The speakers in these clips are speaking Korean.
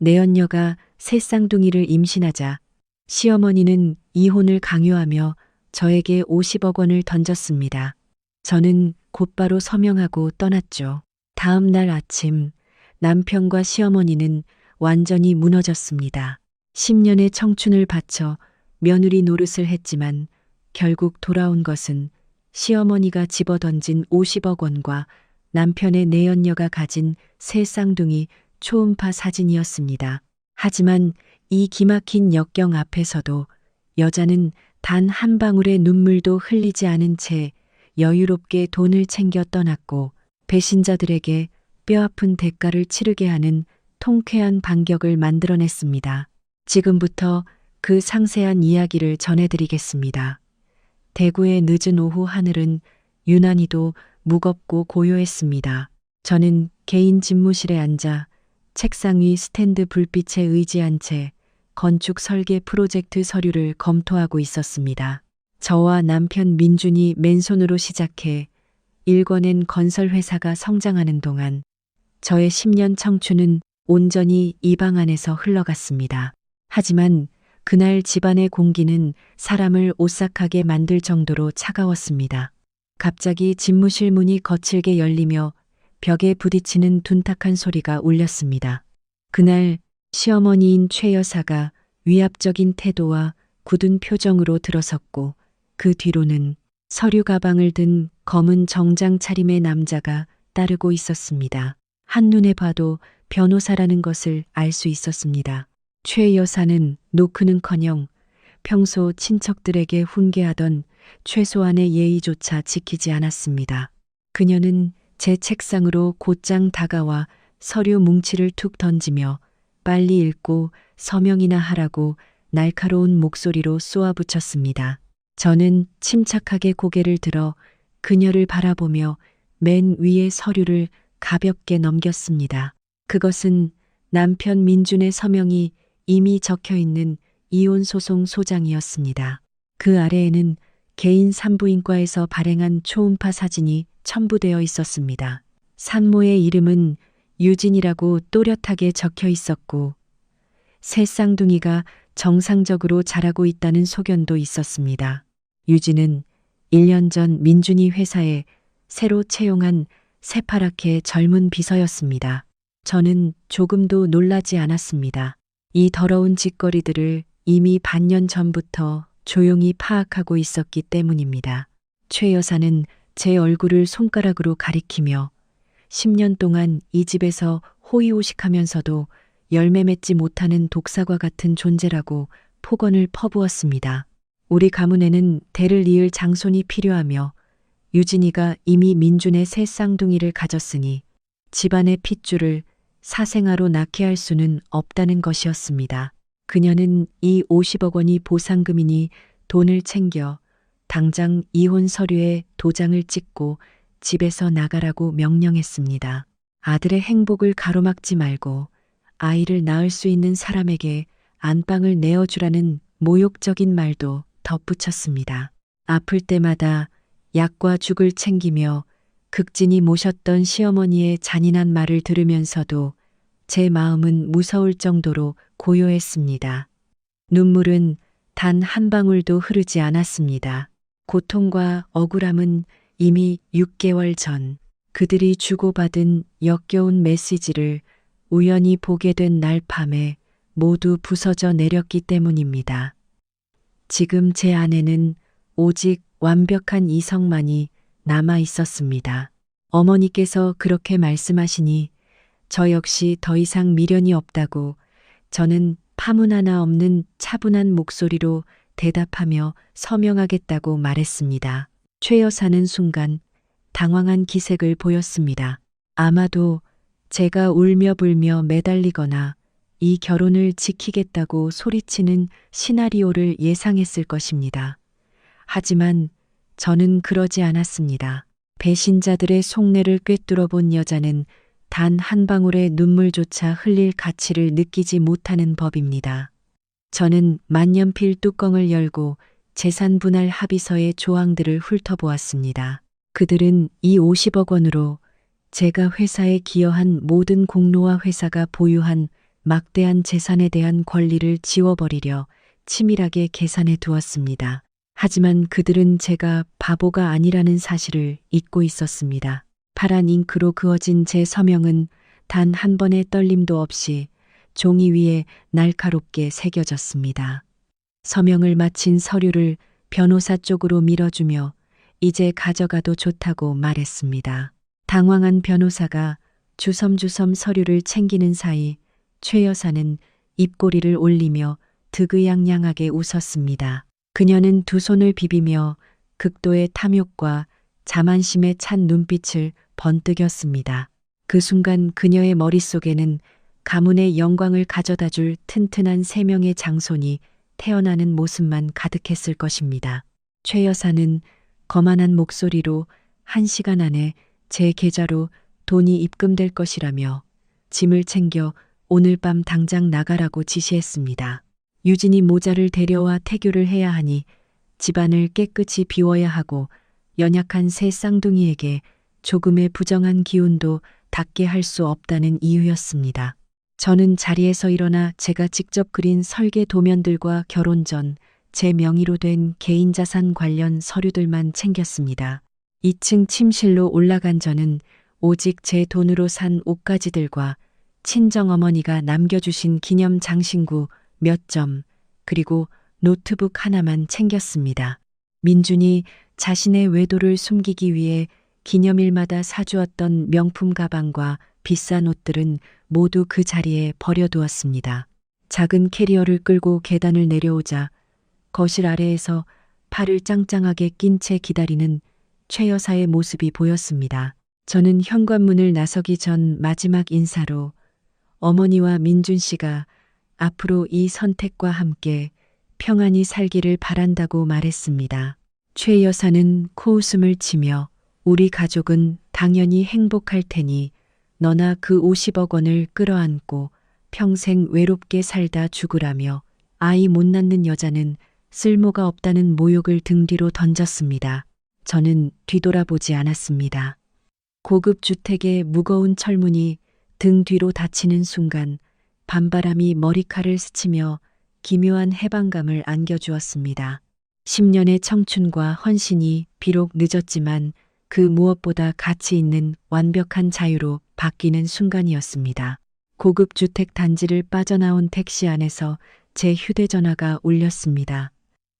내연녀가 새 쌍둥이를 임신하자 시어머니는 이혼을 강요하며 저에게 50억 원을 던졌습니다. 저는 곧바로 서명하고 떠났죠. 다음 날 아침 남편과 시어머니는 완전히 무너졌습니다. 10년의 청춘을 바쳐 며느리 노릇을 했지만 결국 돌아온 것은 시어머니가 집어던진 50억 원과 남편의 내연녀가 가진 새 쌍둥이 초음파 사진이었습니다. 하지만 이 기막힌 역경 앞에서도 여자는 단 한 방울의 눈물도 흘리지 않은 채 여유롭게 돈을 챙겨 떠났고 배신자들에게 뼈아픈 대가를 치르게 하는 통쾌한 반격을 만들어냈습니다. 지금부터 그 상세한 이야기를 전해드리겠습니다. 대구의 늦은 오후 하늘은 유난히도 무겁고 고요했습니다. 저는 개인 집무실에 앉아 책상 위 스탠드 불빛에 의지한 채 건축 설계 프로젝트 서류를 검토하고 있었습니다. 저와 남편 민준이 맨손으로 시작해 일궈낸 건설회사가 성장하는 동안 저의 10년 청춘은 온전히 이 방 안에서 흘러갔습니다. 하지만 그날 집안의 공기는 사람을 오싹하게 만들 정도로 차가웠습니다. 갑자기 집무실 문이 거칠게 열리며 벽에 부딪히는 둔탁한 소리가 울렸습니다. 그날 시어머니인 최 여사가 위압적인 태도와 굳은 표정으로 들어섰고 그 뒤로는 서류 가방을 든 검은 정장 차림의 남자가 따르고 있었습니다. 한눈에 봐도 변호사라는 것을 알 수 있었습니다. 최 여사는 노크는커녕 평소 친척들에게 훈계하던 최소한의 예의조차 지키지 않았습니다. 그녀는 제 책상으로 곧장 다가와 서류 뭉치를 툭 던지며 빨리 읽고 서명이나 하라고 날카로운 목소리로 쏘아붙였습니다. 저는 침착하게 고개를 들어 그녀를 바라보며 맨 위의 서류를 가볍게 넘겼습니다. 그것은 남편 민준의 서명이 이미 적혀 있는 이혼 소송 소장이었습니다. 그 아래에는 개인 산부인과에서 발행한 초음파 사진이 첨부되어 있었습니다. 산모의 이름은 유진이라고 또렷하게 적혀 있었고 새 쌍둥이가 정상적으로 자라고 있다는 소견도 있었습니다. 유진은 1년 전 민준이 회사에 새로 채용한 새파랗게 젊은 비서였습니다. 저는 조금도 놀라지 않았습니다. 이 더러운 짓거리들을 이미 반년 전부터 조용히 파악하고 있었기 때문입니다. 최 여사는 제 얼굴을 손가락으로 가리키며 10년 동안 이 집에서 호의호식하면서도 열매 맺지 못하는 독사과 같은 존재라고 폭언을 퍼부었습니다. 우리 가문에는 대를 이을 장손이 필요하며 유진이가 이미 민준의 새 쌍둥이를 가졌으니 집안의 핏줄을 사생아로 낳게 할 수는 없다는 것이었습니다. 그녀는 이 50억 원이 보상금이니 돈을 챙겨 당장 이혼 서류에 도장을 찍고 집에서 나가라고 명령했습니다. 아들의 행복을 가로막지 말고 아이를 낳을 수 있는 사람에게 안방을 내어주라는 모욕적인 말도 덧붙였습니다. 아플 때마다 약과 죽을 챙기며 극진히 모셨던 시어머니의 잔인한 말을 들으면서도 제 마음은 무서울 정도로 고요했습니다. 눈물은 단 한 방울도 흐르지 않았습니다. 고통과 억울함은 이미 6개월 전 그들이 주고받은 역겨운 메시지를 우연히 보게 된 날 밤에 모두 부서져 내렸기 때문입니다. 지금 제 안에는 오직 완벽한 이성만이 남아 있었습니다. 어머니께서 그렇게 말씀하시니 저 역시 더 이상 미련이 없다고 저는 파문 하나 없는 차분한 목소리로 대답하며 서명하겠다고 말했습니다. 최 여사는 순간 당황한 기색을 보였습니다. 아마도 제가 울며 불며 매달리거나 이 결혼을 지키겠다고 소리치는 시나리오를 예상했을 것입니다. 하지만 저는 그러지 않았습니다. 배신자들의 속내를 꿰뚫어 본 여자는 단 한 방울의 눈물조차 흘릴 가치를 느끼지 못하는 법입니다. 저는 만년필 뚜껑을 열고 재산 분할 합의서의 조항들을 훑어보았습니다. 그들은 이 50억 원으로 제가 회사에 기여한 모든 공로와 회사가 보유한 막대한 재산에 대한 권리를 지워버리려 치밀하게 계산해 두었습니다. 하지만 그들은 제가 바보가 아니라는 사실을 잊고 있었습니다. 파란 잉크로 그어진 제 서명은 단 한 번의 떨림도 없이 종이 위에 날카롭게 새겨졌습니다. 서명을 마친 서류를 변호사 쪽으로 밀어주며 이제 가져가도 좋다고 말했습니다. 당황한 변호사가 주섬주섬 서류를 챙기는 사이 최 여사는 입꼬리를 올리며 득의양양하게 웃었습니다. 그녀는 두 손을 비비며 극도의 탐욕과 자만심에 찬 눈빛을 번뜩였습니다. 그 순간 그녀의 머릿속에는 가문의 영광을 가져다줄 튼튼한 세 명의 장손이 태어나는 모습만 가득했을 것입니다. 최 여사는 거만한 목소리로 1시간 안에 제 계좌로 돈이 입금될 것이라며 짐을 챙겨 오늘 밤 당장 나가라고 지시했습니다. 유진이 모자를 데려와 태교를 해야 하니 집안을 깨끗이 비워야 하고 연약한 새 쌍둥이에게 조금의 부정한 기운도 닿게 할 수 없다는 이유였습니다. 저는 자리에서 일어나 제가 직접 그린 설계 도면들과 결혼 전 제 명의로 된 개인자산 관련 서류들만 챙겼습니다. 2층 침실로 올라간 저는 오직 제 돈으로 산 옷가지들과 친정어머니가 남겨주신 기념 장신구 몇 점, 그리고 노트북 하나만 챙겼습니다. 민준이 자신의 외도를 숨기기 위해 기념일마다 사주었던 명품 가방과 비싼 옷들은 모두 그 자리에 버려두었습니다. 작은 캐리어를 끌고 계단을 내려오자 거실 아래에서 팔을 짱짱하게 낀 채 기다리는 최 여사의 모습이 보였습니다. 저는 현관문을 나서기 전 마지막 인사로 어머니와 민준 씨가 앞으로 이 선택과 함께 평안히 살기를 바란다고 말했습니다. 최 여사는 코웃음을 치며 우리 가족은 당연히 행복할 테니 너나 그 50억 원을 끌어안고 평생 외롭게 살다 죽으라며 아이 못 낳는 여자는 쓸모가 없다는 모욕을 등 뒤로 던졌습니다. 저는 뒤돌아보지 않았습니다. 고급 주택의 무거운 철문이 등 뒤로 닫히는 순간 밤바람이 머리칼을 스치며 기묘한 해방감을 안겨주었습니다. 10년의 청춘과 헌신이 비록 늦었지만 그 무엇보다 가치 있는 완벽한 자유로 바뀌는 순간이었습니다. 고급 주택 단지를 빠져나온 택시 안에서 제 휴대전화가 울렸습니다.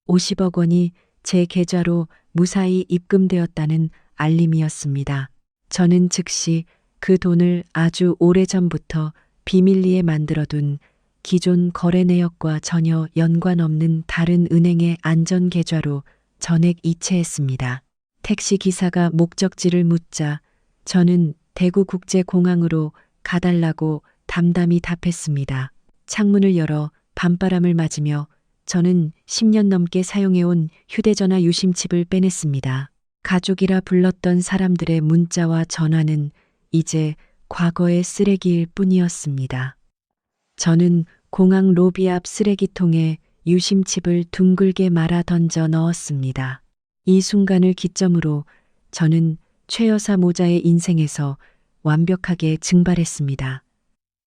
50억 원이 제 계좌로 무사히 입금되었다는 알림이었습니다. 저는 즉시 그 돈을 아주 오래전부터 비밀리에 만들어둔 기존 거래 내역과 전혀 연관없는 다른 은행의 안전계좌로 전액 이체했습니다. 택시 기사가 목적지를 묻자 저는 대구국제공항으로 가달라고 담담히 답했습니다. 창문을 열어 밤바람을 맞으며 저는 10년 넘게 사용해온 휴대전화 유심칩을 빼냈습니다. 가족이라 불렀던 사람들의 문자와 전화는 이제 과거의 쓰레기일 뿐이었습니다. 저는 공항 로비 앞 쓰레기통에 유심칩을 둥글게 말아 던져 넣었습니다. 이 순간을 기점으로 저는 최 여사 모자의 인생에서 완벽하게 증발했습니다.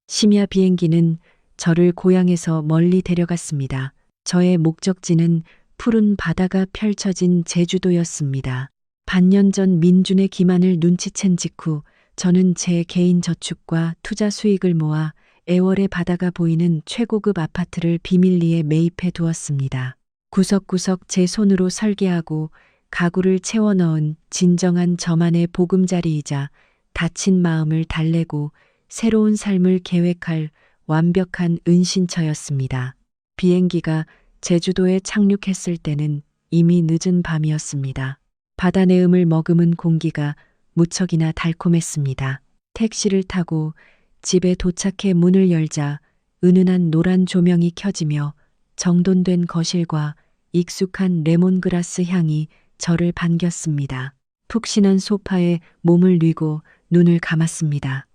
심야 비행기는 저를 고향에서 멀리 데려갔습니다. 저의 목적지는 푸른 바다가 펼쳐진 제주도였습니다. 반년 전 민준의 기만을 눈치챈 직후 저는 제 개인 저축과 투자 수익을 모아 애월의 바다가 보이는 최고급 아파트를 비밀리에 매입해 두었습니다. 구석구석 제 손으로 설계하고 가구를 채워 넣은 진정한 저만의 보금자리이자 다친 마음을 달래고 새로운 삶을 계획할 완벽한 은신처였습니다. 비행기가 제주도에 착륙했을 때는 이미 늦은 밤이었습니다. 바다 내음을 머금은 공기가 무척이나 달콤했습니다. 택시를 타고 집에 도착해 문을 열자 은은한 노란 조명이 켜지며 정돈된 거실과 익숙한 레몬그라스 향이 저를 반겼습니다. 푹신한 소파에 몸을 뉘고 눈을 감았습니다.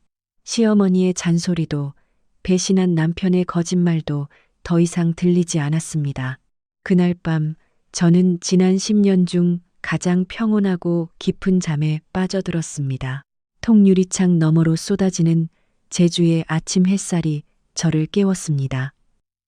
시어머니의 잔소리도 배신한 남편의 거짓말도 더 이상 들리지 않았습니다. 그날 밤 저는 지난 10년 중 가장 평온하고 깊은 잠에 빠져들었습니다. 통유리창 너머로 쏟아지는 제주의 아침 햇살이 저를 깨웠습니다.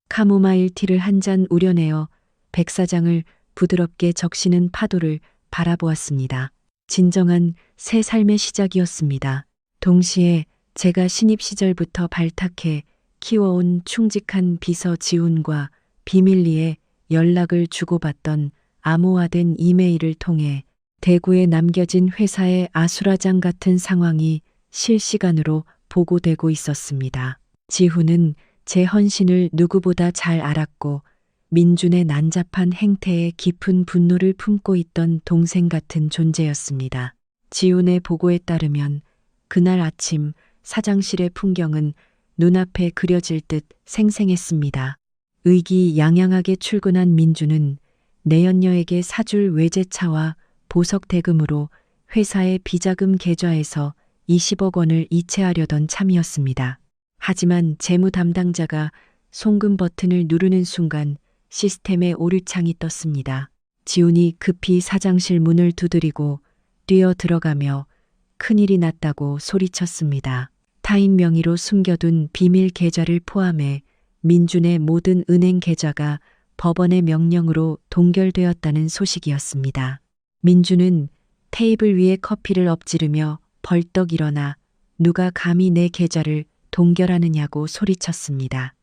카모마일 티를 한 잔 우려내어 백사장을 부드럽게 적시는 파도를 바라보았습니다. 진정한 새 삶의 시작이었습니다. 동시에 제가 신입 시절부터 발탁해 키워온 충직한 비서 지훈과 비밀리에 연락을 주고받던 암호화된 이메일을 통해 대구에 남겨진 회사의 아수라장 같은 상황이 실시간으로 보고되고 있었습니다. 지훈은 제 헌신을 누구보다 잘 알았고 민준의 난잡한 행태에 깊은 분노를 품고 있던 동생 같은 존재였습니다. 지훈의 보고에 따르면 그날 아침 사장실의 풍경은 눈앞에 그려질 듯 생생했습니다. 의기양양하게 출근한 민준은 내연녀에게 사줄 외제차와 보석 대금으로 회사의 비자금 계좌에서 20억 원을 이체하려던 참이었습니다. 하지만 재무 담당자가 송금 버튼을 누르는 순간 시스템에 오류창이 떴습니다. 지훈이 급히 사장실 문을 두드리고 뛰어 들어가며 큰일이 났다고 소리쳤습니다. 타인 명의로 숨겨둔 비밀 계좌를 포함해 민준의 모든 은행 계좌가 법원의 명령으로 동결되었다는 소식이었습니다. 민준은 테이블 위에 커피를 엎지르며 벌떡 일어나 누가 감히 내 계좌를 동결하느냐고 소리쳤습니다.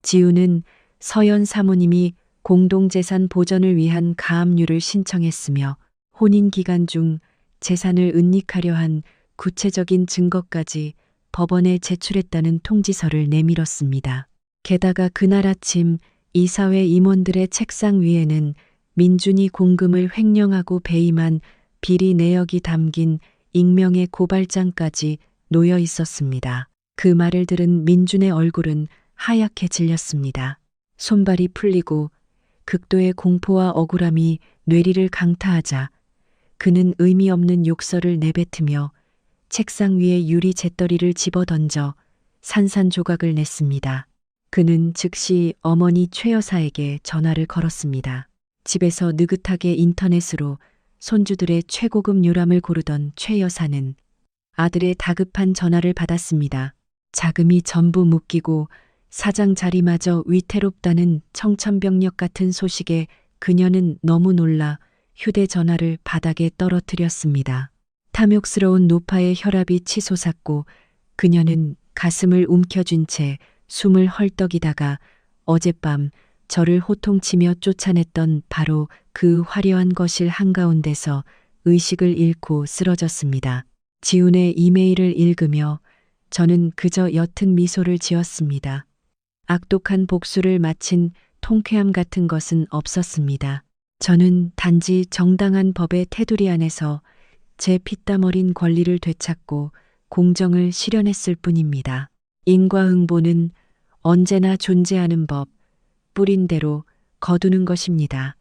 지훈은 서연 사모님이 공동재산 보전을 위한 가압류를 신청했으며 혼인 기간 중 재산을 은닉하려 한 구체적인 증거까지 법원에 제출했다는 통지서를 내밀었습니다. 게다가 그날 아침 이사회 임원들의 책상 위에는 민준이 공금을 횡령하고 배임한 비리 내역이 담긴 익명의 고발장까지 놓여 있었습니다. 그 말을 들은 민준의 얼굴은 하얗게 질렸습니다. 손발이 풀리고 극도의 공포와 억울함이 뇌리를 강타하자 그는 의미 없는 욕설을 내뱉으며 책상 위에 유리 재떨이를 집어던져 산산조각을 냈습니다. 그는 즉시 어머니 최 여사에게 전화를 걸었습니다. 집에서 느긋하게 인터넷으로 손주들의 최고급 요람을 고르던 최 여사는 아들의 다급한 전화를 받았습니다. 자금이 전부 묶이고 사장 자리마저 위태롭다는 청천벽력 같은 소식에 그녀는 너무 놀라 휴대전화를 바닥에 떨어뜨렸습니다. 탐욕스러운 노파의 혈압이 치솟았고 그녀는 가슴을 움켜쥔 채 숨을 헐떡이다가 어젯밤 저를 호통치며 쫓아냈던 바로 그 화려한 거실 한가운데서 의식을 잃고 쓰러졌습니다. 지훈의 이메일을 읽으며 저는 그저 옅은 미소를 지었습니다. 악독한 복수를 마친 통쾌함 같은 것은 없었습니다. 저는 단지 정당한 법의 테두리 안에서 제 피땀 어린 권리를 되찾고 공정을 실현했을 뿐입니다. 인과응보는 언제나 존재하는 법, 뿌린 대로 거두는 것입니다.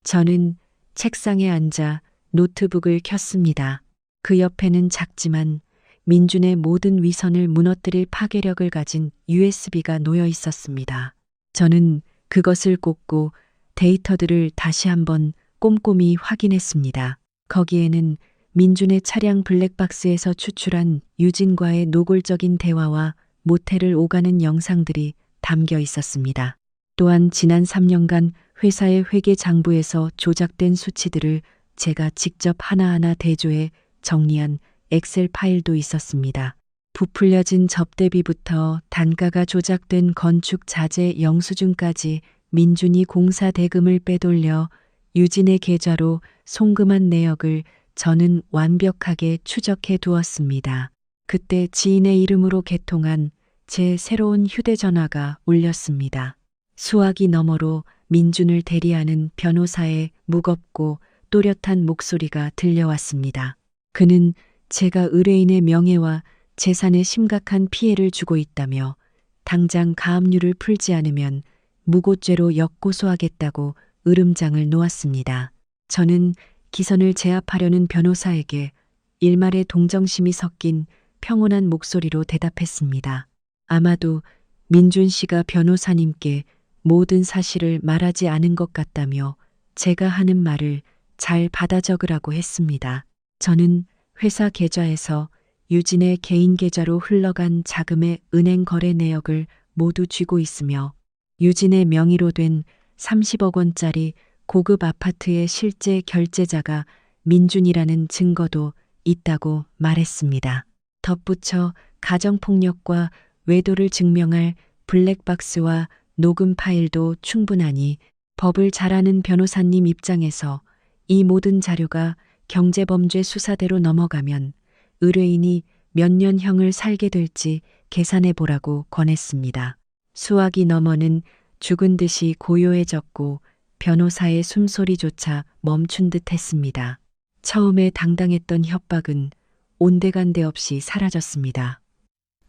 저는 책상에 앉아 노트북을 켰습니다. 그 옆에는 작지만 민준의 모든 위선을 무너뜨릴 파괴력을 가진 USB가 놓여 있었습니다. 저는 그것을 꽂고 데이터들을 다시 한번 꼼꼼히 확인했습니다. 거기에는 민준의 차량 블랙박스에서 추출한 유진과의 노골적인 대화와 모텔을 오가는 영상들이 담겨 있었습니다. 또한 지난 3년간 회사의 회계 장부에서 조작된 수치들을 제가 직접 하나하나 대조해 정리한 엑셀 파일도 있었습니다. 부풀려진 접대비부터 단가가 조작된 건축 자재 영수증까지 민준이 공사 대금을 빼돌려 유진의 계좌로 송금한 내역을 저는 완벽하게 추적해 두었습니다. 그때 지인의 이름으로 개통한 제 새로운 휴대전화가 울렸습니다. 수화기 너머로 민준을 대리하는 변호사의 무겁고 또렷한 목소리가 들려왔습니다. 그는 제가 의뢰인의 명예와 재산에 심각한 피해를 주고 있다며 당장 가압류를 풀지 않으면 무고죄로 역고소하겠다고 으름장을 놓았습니다. 저는 기선을 제압하려는 변호사에게 일말의 동정심이 섞인 평온한 목소리로 대답했습니다. 아마도 민준 씨가 변호사님께 모든 사실을 말하지 않은 것 같다며 제가 하는 말을 잘 받아 적으라고 했습니다. 저는 회사 계좌에서 유진의 개인 계좌로 흘러간 자금의 은행 거래 내역을 모두 쥐고 있으며 유진의 명의로 된 30억 원짜리 고급 아파트의 실제 결제자가 민준이라는 증거도 있다고 말했습니다. 덧붙여 가정폭력과 외도를 증명할 블랙박스와 녹음 파일도 충분하니 법을 잘 아는 변호사님 입장에서 이 모든 자료가 경제범죄 수사대로 넘어가면 의뢰인이 몇 년형을 살게 될지 계산해 보라고 권했습니다. 수학이 너머는 죽은 듯이 고요해졌고 변호사의 숨소리조차 멈춘 듯 했습니다. 처음에 당당했던 협박은 온데간데 없이 사라졌습니다.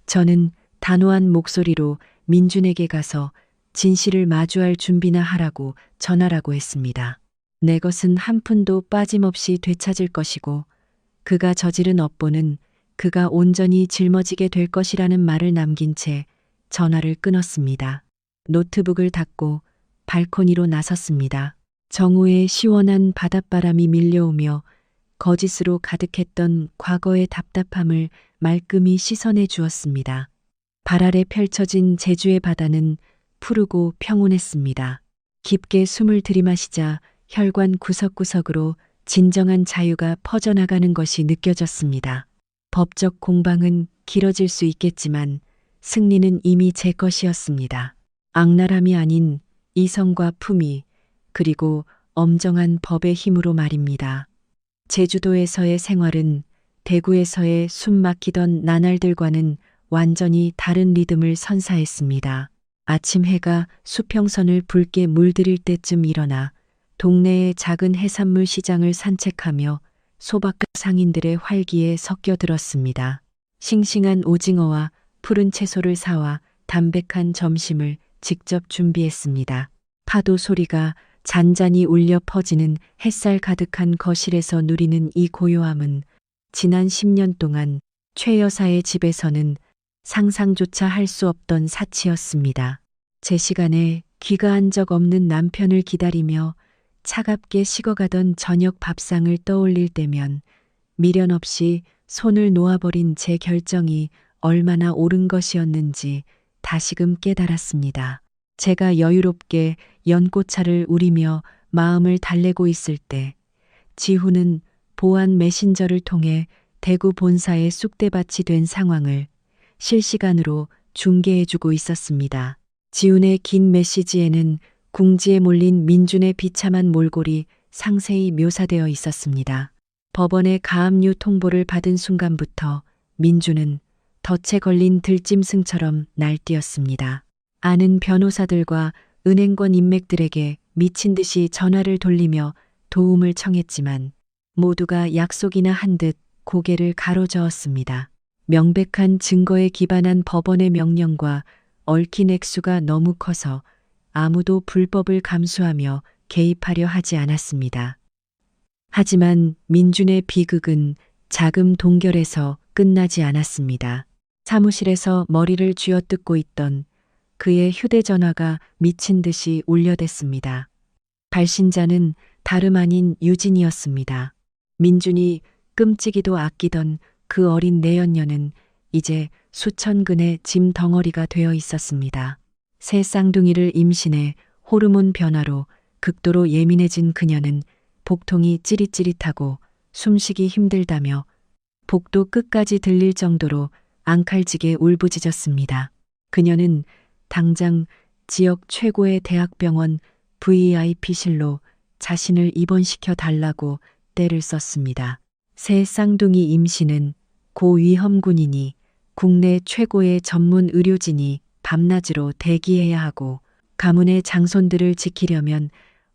저는 단호한 목소리로 민준에게 가서 진실을 마주할 준비나 하라고 전하라고 했습니다. 내 것은 한 푼도 빠짐없이 되찾을 것이고 그가 저지른 업보는 그가 온전히 짊어지게 될 것이라는 말을 남긴 채 전화를 끊었습니다. 노트북을 닫고 발코니로 나섰습니다. 정오의 시원한 바닷바람이 밀려오며 거짓으로 가득했던 과거의 답답함을 말끔히 씻어내 주었습니다. 발 아래 펼쳐진 제주의 바다는 푸르고 평온했습니다. 깊게 숨을 들이마시자 혈관 구석구석으로 진정한 자유가 퍼져나가는 것이 느껴졌습니다. 법적 공방은 길어질 수 있겠지만 승리는 이미 제 것이었습니다. 악랄함이 아닌 이성과 품위, 그리고 엄정한 법의 힘으로 말입니다. 제주도에서의 생활은 대구에서의 숨 막히던 나날들과는 완전히 다른 리듬을 선사했습니다. 아침 해가 수평선을 붉게 물들일 때쯤 일어나 동네의 작은 해산물 시장을 산책하며 소박한 상인들의 활기에 섞여들었습니다. 싱싱한 오징어와 푸른 채소를 사와 담백한 점심을 직접 준비했습니다. 파도 소리가 잔잔히 울려 퍼지는 햇살 가득한 거실에서 누리는 이 고요함은 지난 10년 동안 최 여사의 집에서는 상상조차 할 수 없던 사치였습니다. 제 시간에 귀가한 적 없는 남편을 기다리며 차갑게 식어가던 저녁 밥상을 떠올릴 때면 미련 없이 손을 놓아버린 제 결정이 얼마나 옳은 것이었는지 다시금 깨달았습니다. 제가 여유롭게 연꽃차를 우리며 마음을 달래고 있을 때 지훈은 보안 메신저를 통해 대구 본사의 쑥대밭이 된 상황을 실시간으로 중계해주고 있었습니다. 지훈의 긴 메시지에는 궁지에 몰린 민준의 비참한 몰골이 상세히 묘사되어 있었습니다. 법원의 가압류 통보를 받은 순간부터 민준은 덫에 걸린 들짐승처럼 날뛰었습니다. 아는 변호사들과 은행권 인맥들에게 미친 듯이 전화를 돌리며 도움을 청했지만 모두가 약속이나 한 듯 고개를 가로저었습니다. 명백한 증거에 기반한 법원의 명령과 얽힌 액수가 너무 커서 아무도 불법을 감수하며 개입하려 하지 않았습니다. 하지만 민준의 비극은 자금 동결에서 끝나지 않았습니다. 사무실에서 머리를 쥐어뜯고 있던 그의 휴대전화가 미친 듯이 울려댔습니다. 발신자는 다름 아닌 유진이었습니다. 민준이 끔찍이도 아끼던 그 어린 내연녀는 이제 수천 근의 짐 덩어리가 되어 있었습니다. 새 쌍둥이를 임신해 호르몬 변화로 극도로 예민해진 그녀는 복통이 찌릿찌릿하고 숨쉬기 힘들다며 복도 끝까지 들릴 정도로 앙칼지게 울부짖었습니다. 그녀는 당장 지역 최고의 대학병원 VIP실로 자신을 입원시켜 달라고 떼를 썼습니다. 새 쌍둥이 임신은 고위험군이니 국내 최고의 전문 의료진이 밤낮으로 대기해야 하고 가문의 장손들을 지키려면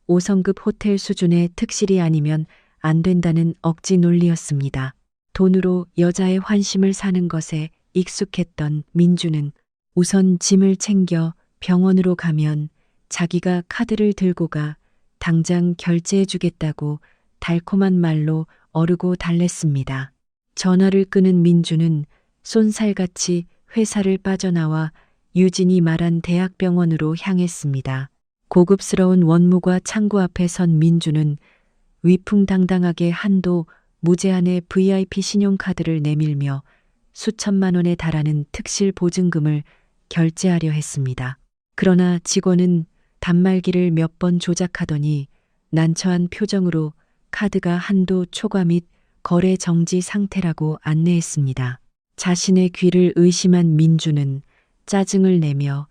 5성급 호텔 수준의 특실이 아니면 안 된다는 억지 논리였습니다. 돈으로 여자의 환심을 사는 것에 익숙했던 민주는 우선 짐을 챙겨 병원으로 가면 자기가 카드를 들고 가 당장 결제해 주겠다고 달콤한 말로 어르고 달랬습니다. 전화를 끄는 민주는 쏜살같이 회사를 빠져나와 유진이 말한 대학병원으로 향했습니다. 고급스러운 원무과 창구 앞에 선 민주는 위풍당당하게 한도 무제한의 VIP 신용카드를 내밀며 수천만 원에 달하는 특실 보증금을 결제하려 했습니다. 그러나 직원은 단말기를 몇 번 조작하더니 난처한 표정으로 카드가 한도 초과 및 거래 정지 상태라고 안내했습니다. 자신의 귀를 의심한 민주는 짜증을 내며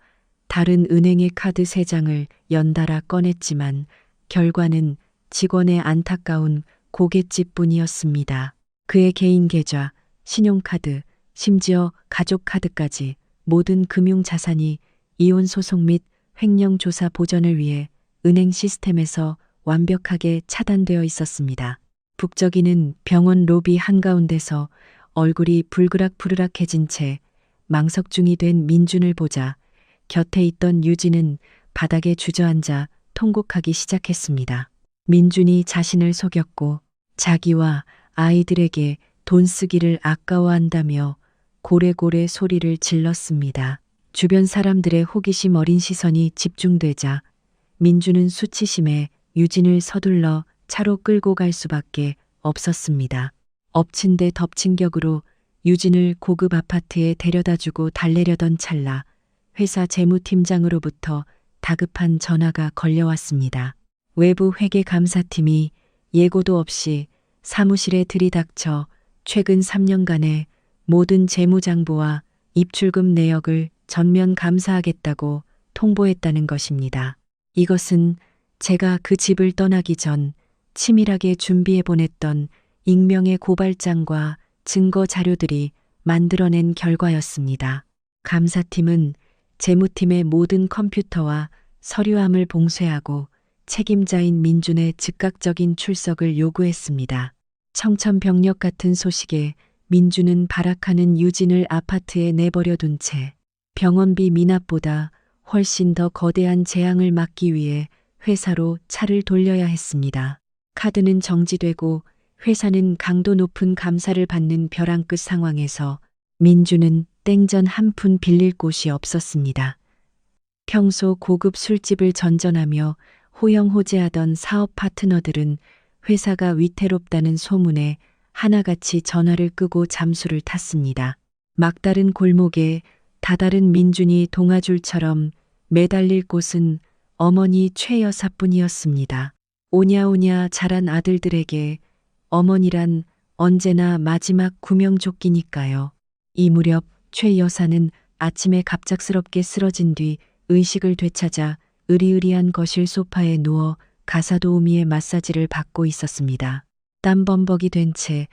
다른 은행의 카드 3장을 연달아 꺼냈지만 결과는 직원의 안타까운 고갯짓뿐이었습니다. 그의 개인 계좌, 신용카드, 심지어 가족카드까지 모든 금융자산이 이혼 소송 및 횡령 조사 보전을 위해 은행 시스템에서 완벽하게 차단되어 있었습니다. 북적이는 병원 로비 한가운데서 얼굴이 불그락부르락해진 채 망석중이 된 민준을 보자 곁에 있던 유진은 바닥에 주저앉아 통곡하기 시작했습니다. 민준이 자신을 속였고 자기와 아이들에게 돈 쓰기를 아까워한다며 고래고래 소리를 질렀습니다. 주변 사람들의 호기심 어린 시선이 집중되자 민준은 수치심에 유진을 서둘러 차로 끌고 갈 수밖에 없었습니다. 엎친 데 덮친 격으로 유진을 고급 아파트에 데려다주고 달래려던 찰나 회사 재무팀장으로부터 다급한 전화가 걸려왔습니다. 외부 회계감사팀이 예고도 없이 사무실에 들이닥쳐 최근 3년간의 모든 재무장부와 입출금 내역을 전면 감사하겠다고 통보했다는 것입니다. 이것은 제가 그 집을 떠나기 전 치밀하게 준비해 보냈던 익명의 고발장과 증거 자료들이 만들어낸 결과였습니다. 감사팀은 재무팀의 모든 컴퓨터와 서류함을 봉쇄하고 책임자인 민준의 즉각적인 출석을 요구했습니다. 청천벽력 같은 소식에 민준은 발악하는 유진을 아파트에 내버려 둔 채 병원비 미납보다 훨씬 더 거대한 재앙을 막기 위해 회사로 차를 돌려야 했습니다. 카드는 정지되고 회사는 강도 높은 감사를 받는 벼랑 끝 상황에서 민준은 땡전 한 푼 빌릴 곳이 없었습니다. 평소 고급 술집을 전전하며 호영호재하던 사업 파트너들은 회사가 위태롭다는 소문에 하나같이 전화를 끄고 잠수를 탔습니다. 막다른 골목에 다다른 민준이 동아줄처럼 매달릴 곳은 어머니 최 여사뿐이었습니다. 오냐오냐 자란 아들들에게 어머니란 언제나 마지막 구명조끼니까요. 이 무렵 최 여사는 아침에 갑작스럽게 쓰러진 뒤 의식을 되찾아 으리으리한 거실 소파에 누워 가사도우미의 마사지를 받고 있었습니다. 땀범벅이 된 채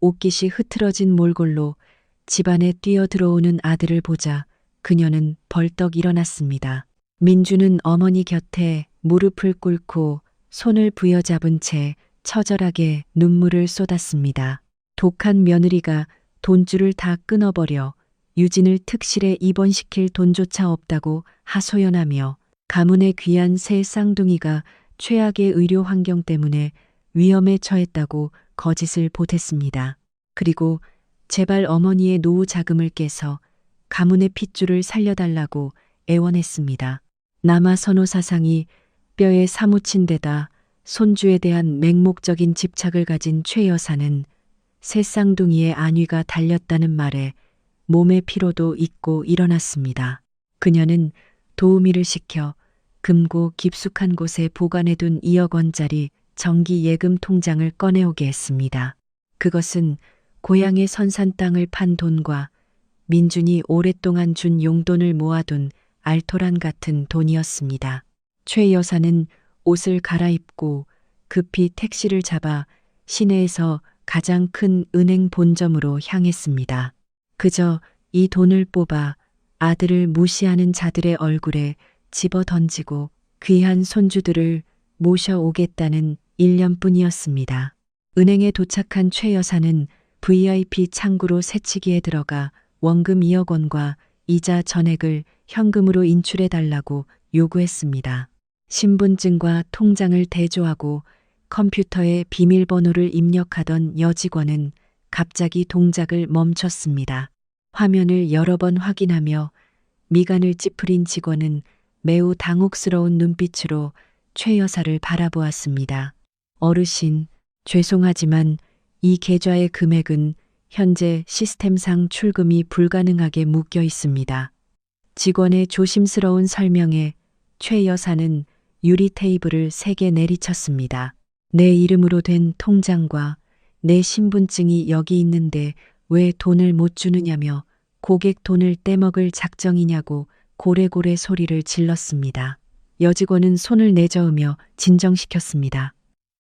옷깃이 흐트러진 몰골로 집안에 뛰어들어오는 아들을 보자 그녀는 벌떡 일어났습니다. 민주는 어머니 곁에 무릎을 꿇고 손을 부여잡은 채 처절하게 눈물을 쏟았습니다. 독한 며느리가 돈줄을 다 끊어버려 유진을 특실에 입원시킬 돈조차 없다고 하소연하며 가문의 귀한 새 쌍둥이가 최악의 의료 환경 때문에 위험에 처했다고 거짓을 보탰습니다. 그리고 제발 어머니의 노후 자금을 깨서 가문의 핏줄을 살려달라고 애원했습니다. 남아 선호 사상이 뼈에 사무친 데다 손주에 대한 맹목적인 집착을 가진 최 여사는 새 쌍둥이의 안위가 달렸다는 말에 몸의 피로도 잊고 일어났습니다. 그녀는 도우미를 시켜 금고 깊숙한 곳에 보관해둔 2억 원짜리 정기 예금 통장을 꺼내오게 했습니다. 그것은 고향의 선산 땅을 판 돈과 민준이 오랫동안 준 용돈을 모아둔 알토란 같은 돈이었습니다. 최 여사는 옷을 갈아입고 급히 택시를 잡아 시내에서 가장 큰 은행 본점으로 향했습니다. 그저 이 돈을 뽑아 아들을 무시하는 자들의 얼굴에 집어 던지고 귀한 손주들을 모셔오겠다는 일념뿐이었습니다. 은행에 도착한 최 여사는 VIP 창구로 새치기에 들어가 원금 2억 원과 이자 전액을 현금으로 인출해 달라고 요구했습니다. 신분증과 통장을 대조하고 컴퓨터에 비밀번호를 입력하던 여직원은 갑자기 동작을 멈췄습니다. 화면을 여러 번 확인하며 미간을 찌푸린 직원은 매우 당혹스러운 눈빛으로 최 여사를 바라보았습니다. 어르신, 죄송하지만 이 계좌의 금액은 현재 시스템상 출금이 불가능하게 묶여 있습니다. 직원의 조심스러운 설명에 최 여사는 유리 테이블을 3개 내리쳤습니다. 내 이름으로 된 통장과 내 신분증이 여기 있는데 왜 돈을 못 주느냐며 고객 돈을 떼먹을 작정이냐고 고래고래 소리를 질렀습니다. 여직원은 손을 내저으며 진정시켰습니다.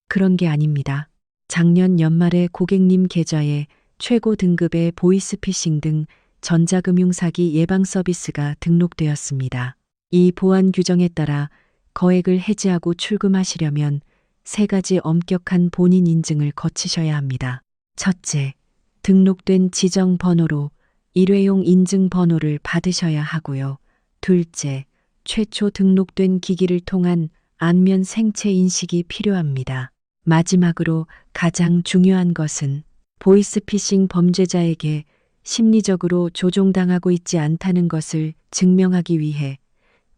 그런 게 아닙니다. 작년 연말에 고객님 계좌에 최고 등급의 보이스피싱 등 전자금융 사기 예방 서비스가 등록되었습니다. 이 보안 규정에 따라 거액을 해지하고 출금하시려면 3가지 엄격한 본인 인증을 거치셔야 합니다. 첫째, 등록된 지정 번호로 일회용 인증 번호를 받으셔야 하고요. 둘째, 최초 등록된 기기를 통한 안면 생체 인식이 필요합니다. 마지막으로 가장 중요한 것은 보이스피싱 범죄자에게 심리적으로 조종당하고 있지 않다는 것을 증명하기 위해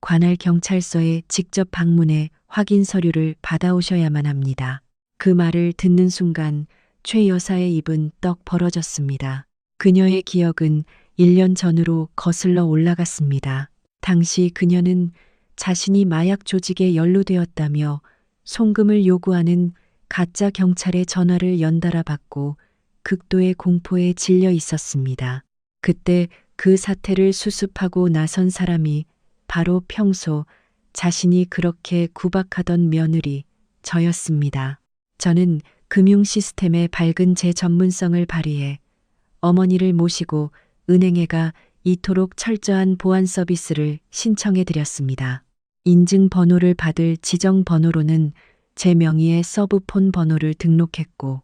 관할 경찰서에 직접 방문해 확인 서류를 받아오셔야만 합니다. 그 말을 듣는 순간 최 여사의 입은 떡 벌어졌습니다. 그녀의 기억은 1년 전으로 거슬러 올라갔습니다. 당시 그녀는 자신이 마약 조직에 연루되었다며 송금을 요구하는 가짜 경찰의 전화를 연달아 받고 극도의 공포에 질려 있었습니다. 그때 그 사태를 수습하고 나선 사람이 바로 평소 자신이 그렇게 구박하던 며느리 저였습니다. 저는 금융 시스템의 밝은 제 전문성을 발휘해 어머니를 모시고 은행에 가 이토록 철저한 보안 서비스를 신청해 드렸습니다. 인증 번호를 받을 지정 번호로는 제 명의의 서브폰 번호를 등록했고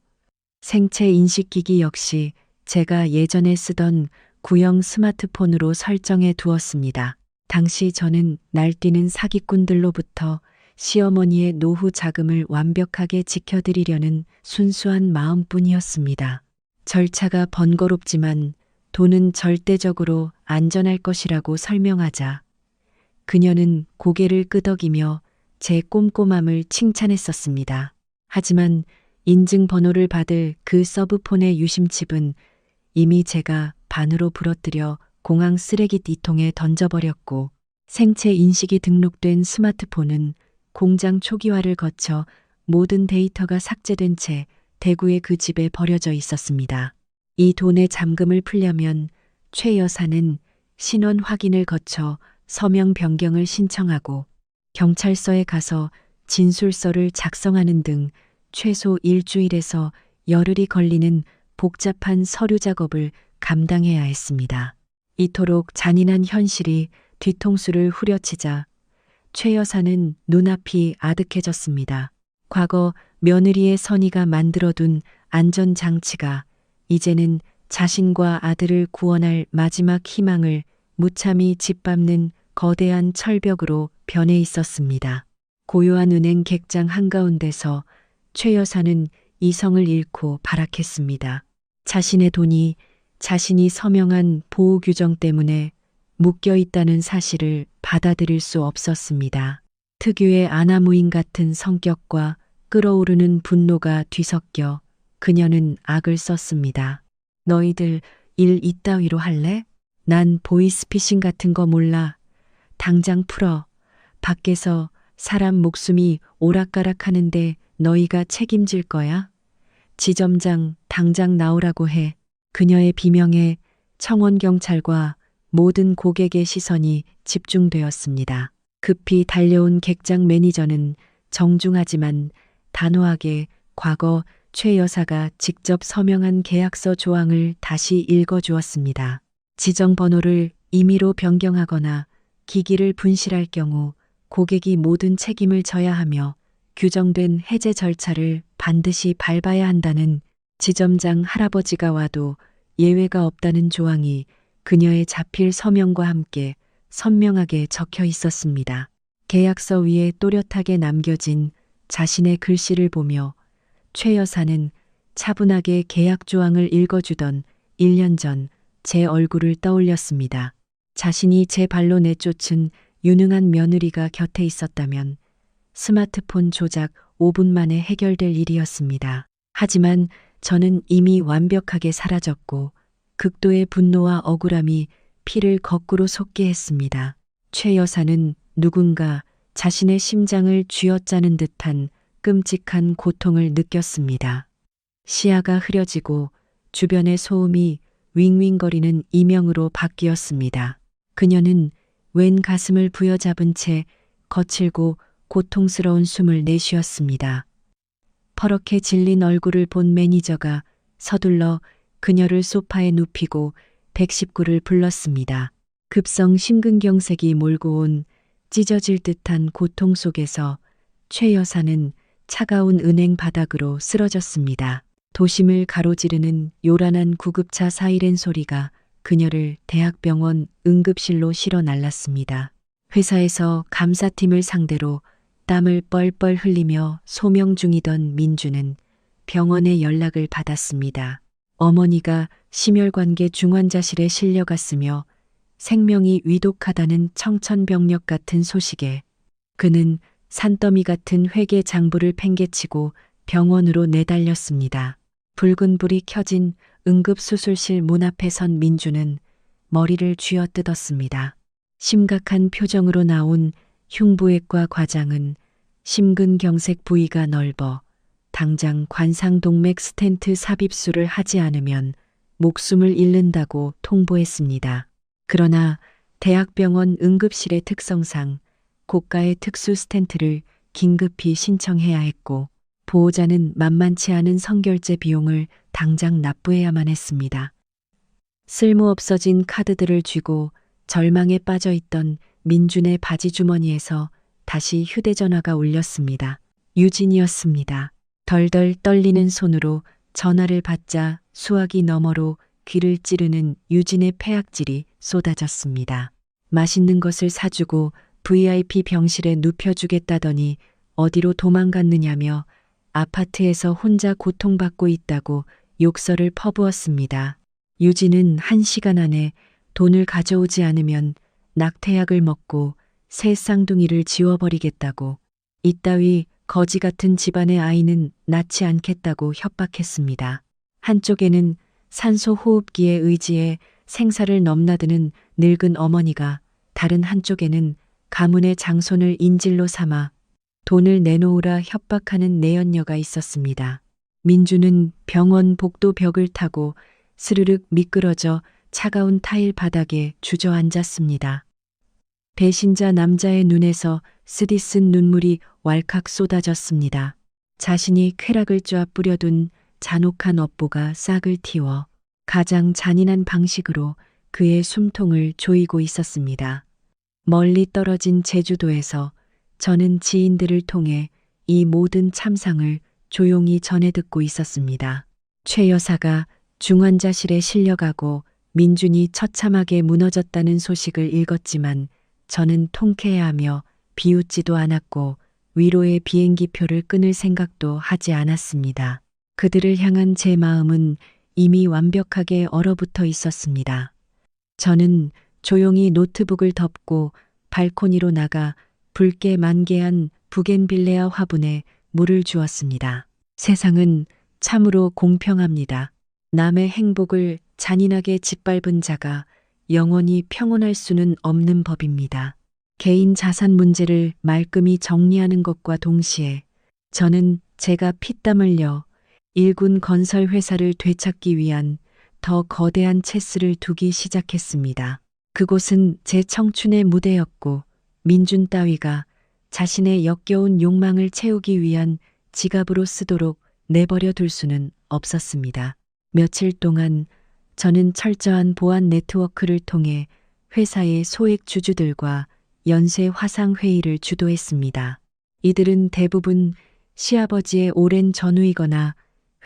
생체 인식기기 역시 제가 예전에 쓰던 구형 스마트폰으로 설정해 두었습니다. 당시 저는 날뛰는 사기꾼들로부터 시어머니의 노후 자금을 완벽하게 지켜드리려는 순수한 마음뿐이었습니다. 절차가 번거롭지만 돈은 절대적으로 안전할 것이라고 설명하자 그녀는 고개를 끄덕이며 제 꼼꼼함을 칭찬했었습니다. 하지만 인증번호를 받을 그 서브폰의 유심칩은 이미 제가 반으로 부러뜨려 공항 쓰레기통에 던져버렸고 생체 인식이 등록된 스마트폰은 공장 초기화를 거쳐 모든 데이터가 삭제된 채 대구의 그 집에 버려져 있었습니다. 이 돈의 잠금을 풀려면 최 여사는 신원 확인을 거쳐 서명 변경을 신청하고 경찰서에 가서 진술서를 작성하는 등 최소 일주일에서 열흘이 걸리는 복잡한 서류 작업을 감당해야 했습니다. 이토록 잔인한 현실이 뒤통수를 후려치자 최 여사는 눈앞이 아득해졌습니다. 과거 며느리의 선의가 만들어둔 안전장치가 이제는 자신과 아들을 구원할 마지막 희망을 무참히 짓밟는 거대한 철벽으로 변해 있었습니다. 고요한 은행 객장 한가운데서 최 여사는 이성을 잃고 발악했습니다. 자신의 돈이 자신이 서명한 보호 규정 때문에 묶여 있다는 사실을 받아들일 수 없었습니다. 특유의 아나무인 같은 성격과 끓어오르는 분노가 뒤섞여 그녀는 악을 썼습니다. 너희들 일 이따위로 할래? 난 보이스피싱 같은 거 몰라. 당장 풀어. 밖에서 사람 목숨이 오락가락하는데 너희가 책임질 거야? 지점장 당장 나오라고 해. 그녀의 비명에 청원경찰과 모든 고객의 시선이 집중되었습니다. 급히 달려온 객장 매니저는 정중하지만 단호하게 과거 최 여사가 직접 서명한 계약서 조항을 다시 읽어주었습니다. 지정 번호를 임의로 변경하거나 기기를 분실할 경우 고객이 모든 책임을 져야 하며 규정된 해제 절차를 반드시 밟아야 한다는 지점장 할아버지가 와도 예외가 없다는 조항이 그녀의 자필 서명과 함께 선명하게 적혀 있었습니다. 계약서 위에 또렷하게 남겨진 자신의 글씨를 보며 최 여사는 차분하게 계약 조항을 읽어주던 1년 전 제 얼굴을 떠올렸습니다. 자신이 제 발로 내쫓은 유능한 며느리가 곁에 있었다면 스마트폰 조작 5분 만에 해결될 일이었습니다. 하지만 저는 이미 완벽하게 사라졌고 극도의 분노와 억울함이 피를 거꾸로 솟게 했습니다. 최 여사는 누군가 자신의 심장을 쥐어짜는 듯한 끔찍한 고통을 느꼈습니다. 시야가 흐려지고 주변의 소음이 윙윙거리는 이명으로 바뀌었습니다. 그녀는 왼 가슴을 부여잡은 채 거칠고 고통스러운 숨을 내쉬었습니다. 퍼렇게 질린 얼굴을 본 매니저가 서둘러 그녀를 소파에 눕히고 119를 불렀습니다. 급성 심근경색이 몰고 온 찢어질 듯한 고통 속에서 최 여사는 차가운 은행 바닥으로 쓰러졌습니다. 도심을 가로지르는 요란한 구급차 사이렌 소리가 그녀를 대학병원 응급실로 실어 날랐습니다. 회사에서 감사팀을 상대로 땀을 뻘뻘 흘리며 소명 중이던 민주는 병원에 연락을 받았습니다. 어머니가 심혈관계 중환자실에 실려갔으며 생명이 위독하다는 청천벽력 같은 소식에 그는 산더미 같은 회계 장부를 팽개치고 병원으로 내달렸습니다. 붉은 불이 켜진 응급수술실 문 앞에 선 민주는 머리를 쥐어뜯었습니다. 심각한 표정으로 나온 흉부외과 과장은 심근경색 부위가 넓어 당장 관상동맥 스텐트 삽입술을 하지 않으면 목숨을 잃는다고 통보했습니다. 그러나 대학병원 응급실의 특성상 고가의 특수 스텐트를 긴급히 신청해야 했고 보호자는 만만치 않은 선결제 비용을 당장 납부해야만 했습니다. 쓸모없어진 카드들을 쥐고 절망에 빠져 있던 민준의 바지 주머니에서 다시 휴대전화가 울렸습니다. 유진이었습니다. 덜덜 떨리는 손으로 전화를 받자 수화기 너머로 귀를 찌르는 유진의 폐악질이 쏟아졌습니다. 맛있는 것을 사주고 VIP 병실에 눕혀주겠다더니 어디로 도망갔느냐며 아파트에서 혼자 고통받고 있다고 욕설을 퍼부었습니다. 유진은 1시간 안에 돈을 가져오지 않으면 낙태약을 먹고 새 쌍둥이를 지워버리겠다고, 이따위 거지 같은 집안의 아이는 낳지 않겠다고 협박했습니다. 한쪽에는 산소 호흡기에 의지해 생사를 넘나드는 늙은 어머니가, 다른 한쪽에는 가문의 장손을 인질로 삼아 돈을 내놓으라 협박하는 내연녀가 있었습니다. 민주는 병원 복도 벽을 타고 스르륵 미끄러져 차가운 타일 바닥에 주저앉았습니다. 배신자 남자의 눈에서 쓰디쓴 눈물이 왈칵 쏟아졌습니다. 자신이 쾌락을 쫙 뿌려둔 잔혹한 업보가 싹을 틔워 가장 잔인한 방식으로 그의 숨통을 조이고 있었습니다. 멀리 떨어진 제주도에서 저는 지인들을 통해 이 모든 참상을 조용히 전해 듣고 있었습니다. 최 여사가 중환자실에 실려가고 민준이 처참하게 무너졌다는 소식을 읽었지만 저는 통쾌해하며 비웃지도 않았고 위로의 비행기표를 끊을 생각도 하지 않았습니다. 그들을 향한 제 마음은 이미 완벽하게 얼어붙어 있었습니다. 저는 조용히 노트북을 덮고 발코니로 나가 붉게 만개한 부겐빌레아 화분에 물을 주었습니다. 세상은 참으로 공평합니다. 남의 행복을 잔인하게 짓밟은 자가 영원히 평온할 수는 없는 법입니다. 개인 자산 문제를 말끔히 정리하는 것과 동시에 저는 제가 피땀 흘려 일군 건설 회사를 되찾기 위한 더 거대한 체스를 두기 시작했습니다. 그곳은 제 청춘의 무대였고 민준 따위가 자신의 역겨운 욕망을 채우기 위한 지갑으로 쓰도록 내버려 둘 수는 없었습니다. 며칠 동안 저는 철저한 보안 네트워크를 통해 회사의 소액 주주들과 연쇄 화상 회의를 주도했습니다. 이들은 대부분 시아버지의 오랜 전우이거나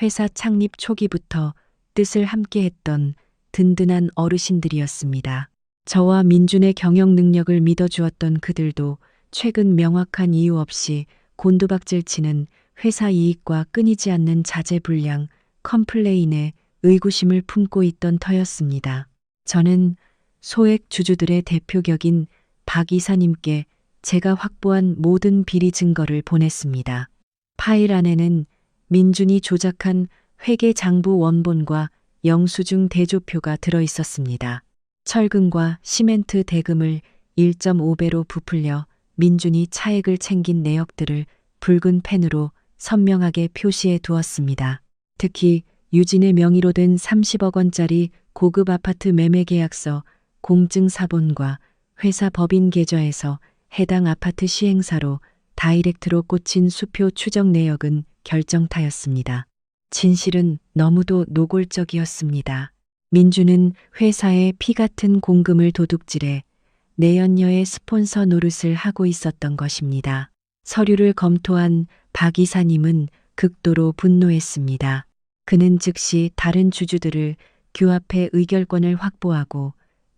회사 창립 초기부터 뜻을 함께했던 든든한 어르신들이었습니다. 저와 민준의 경영 능력을 믿어주었던 그들도 최근 명확한 이유 없이 곤두박질치는 회사 이익과 끊이지 않는 자재불량 컴플레인에 의구심을 품고 있던 터였습니다. 저는 소액 주주들의 대표격인 박 이사님께 제가 확보한 모든 비리 증거를 보냈습니다. 파일 안에는 민준이 조작한 회계 장부 원본과 영수증 대조표가 들어 있었습니다. 철근과 시멘트 대금을 1.5배로 부풀려 민준이 차액을 챙긴 내역들을 붉은 펜으로 선명하게 표시해 두었습니다. 특히 유진의 명의로 된 30억 원짜리 고급 아파트 매매 계약서, 공증 사본과 회사 법인 계좌에서 해당 아파트 시행사로 다이렉트로 꽂힌 수표 추적 내역은 결정타였습니다. 진실은 너무도 노골적이었습니다. 민주는 회사에 피 같은 공금을 도둑질해 내연녀의 스폰서 노릇을 하고 있었던 것입니다. 서류를 검토한 박 이사님은 극도로 분노했습니다. 그는 즉시 다른 주주들을 규합해 의결권을 확보하고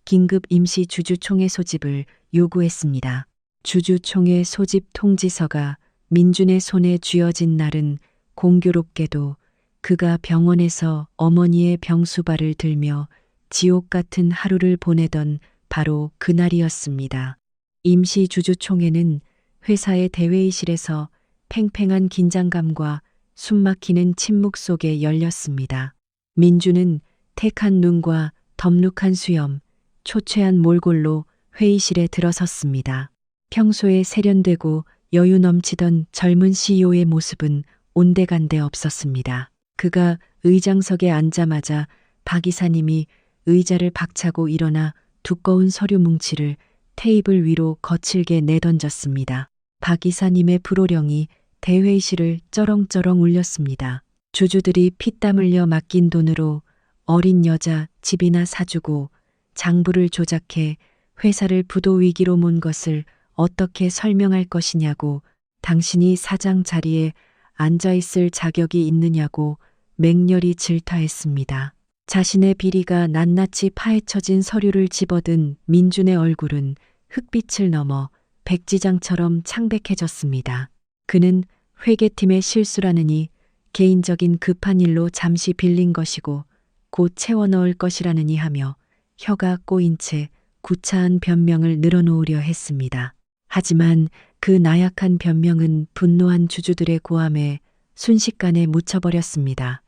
긴급 임시 주주총회 소집을 요구했습니다. 주주총회 소집 통지서가 민준의 손에 쥐어진 날은 공교롭게도 그가 병원에서 어머니의 병수발을 들며 지옥 같은 하루를 보내던 바로 그날이었습니다. 임시 주주총회는 회사의 대회의실에서 팽팽한 긴장감과 숨막히는 침묵 속에 열렸습니다. 민주는 택한 눈과 덥룩한 수염, 초췌한 몰골로 회의실에 들어섰습니다. 평소에 세련되고 여유 넘치던 젊은 CEO의 모습은 온데간데 없었습니다. 그가 의장석에 앉자마자 박 이사님이 의자를 박차고 일어나 두꺼운 서류 뭉치를 테이블 위로 거칠게 내던졌습니다. 박 이사님의 불호령이 대회의실을 쩌렁쩌렁 울렸습니다. 주주들이 피땀 흘려 맡긴 돈으로 어린 여자 집이나 사주고 장부를 조작해 회사를 부도 위기로 몬 것을 어떻게 설명할 것이냐고, 당신이 사장 자리에 앉아있을 자격이 있느냐고 맹렬히 질타했습니다. 자신의 비리가 낱낱이 파헤쳐진 서류를 집어든 민준의 얼굴은 흑빛을 넘어 백지장처럼 창백해졌습니다. 그는 회계팀의 실수라느니 개인적인 급한 일로 잠시 빌린 것이고 곧 채워넣을 것이라느니 하며 혀가 꼬인 채 구차한 변명을 늘어놓으려 했습니다. 하지만 그 나약한 변명은 분노한 주주들의 고함에 순식간에 묻혀버렸습니다.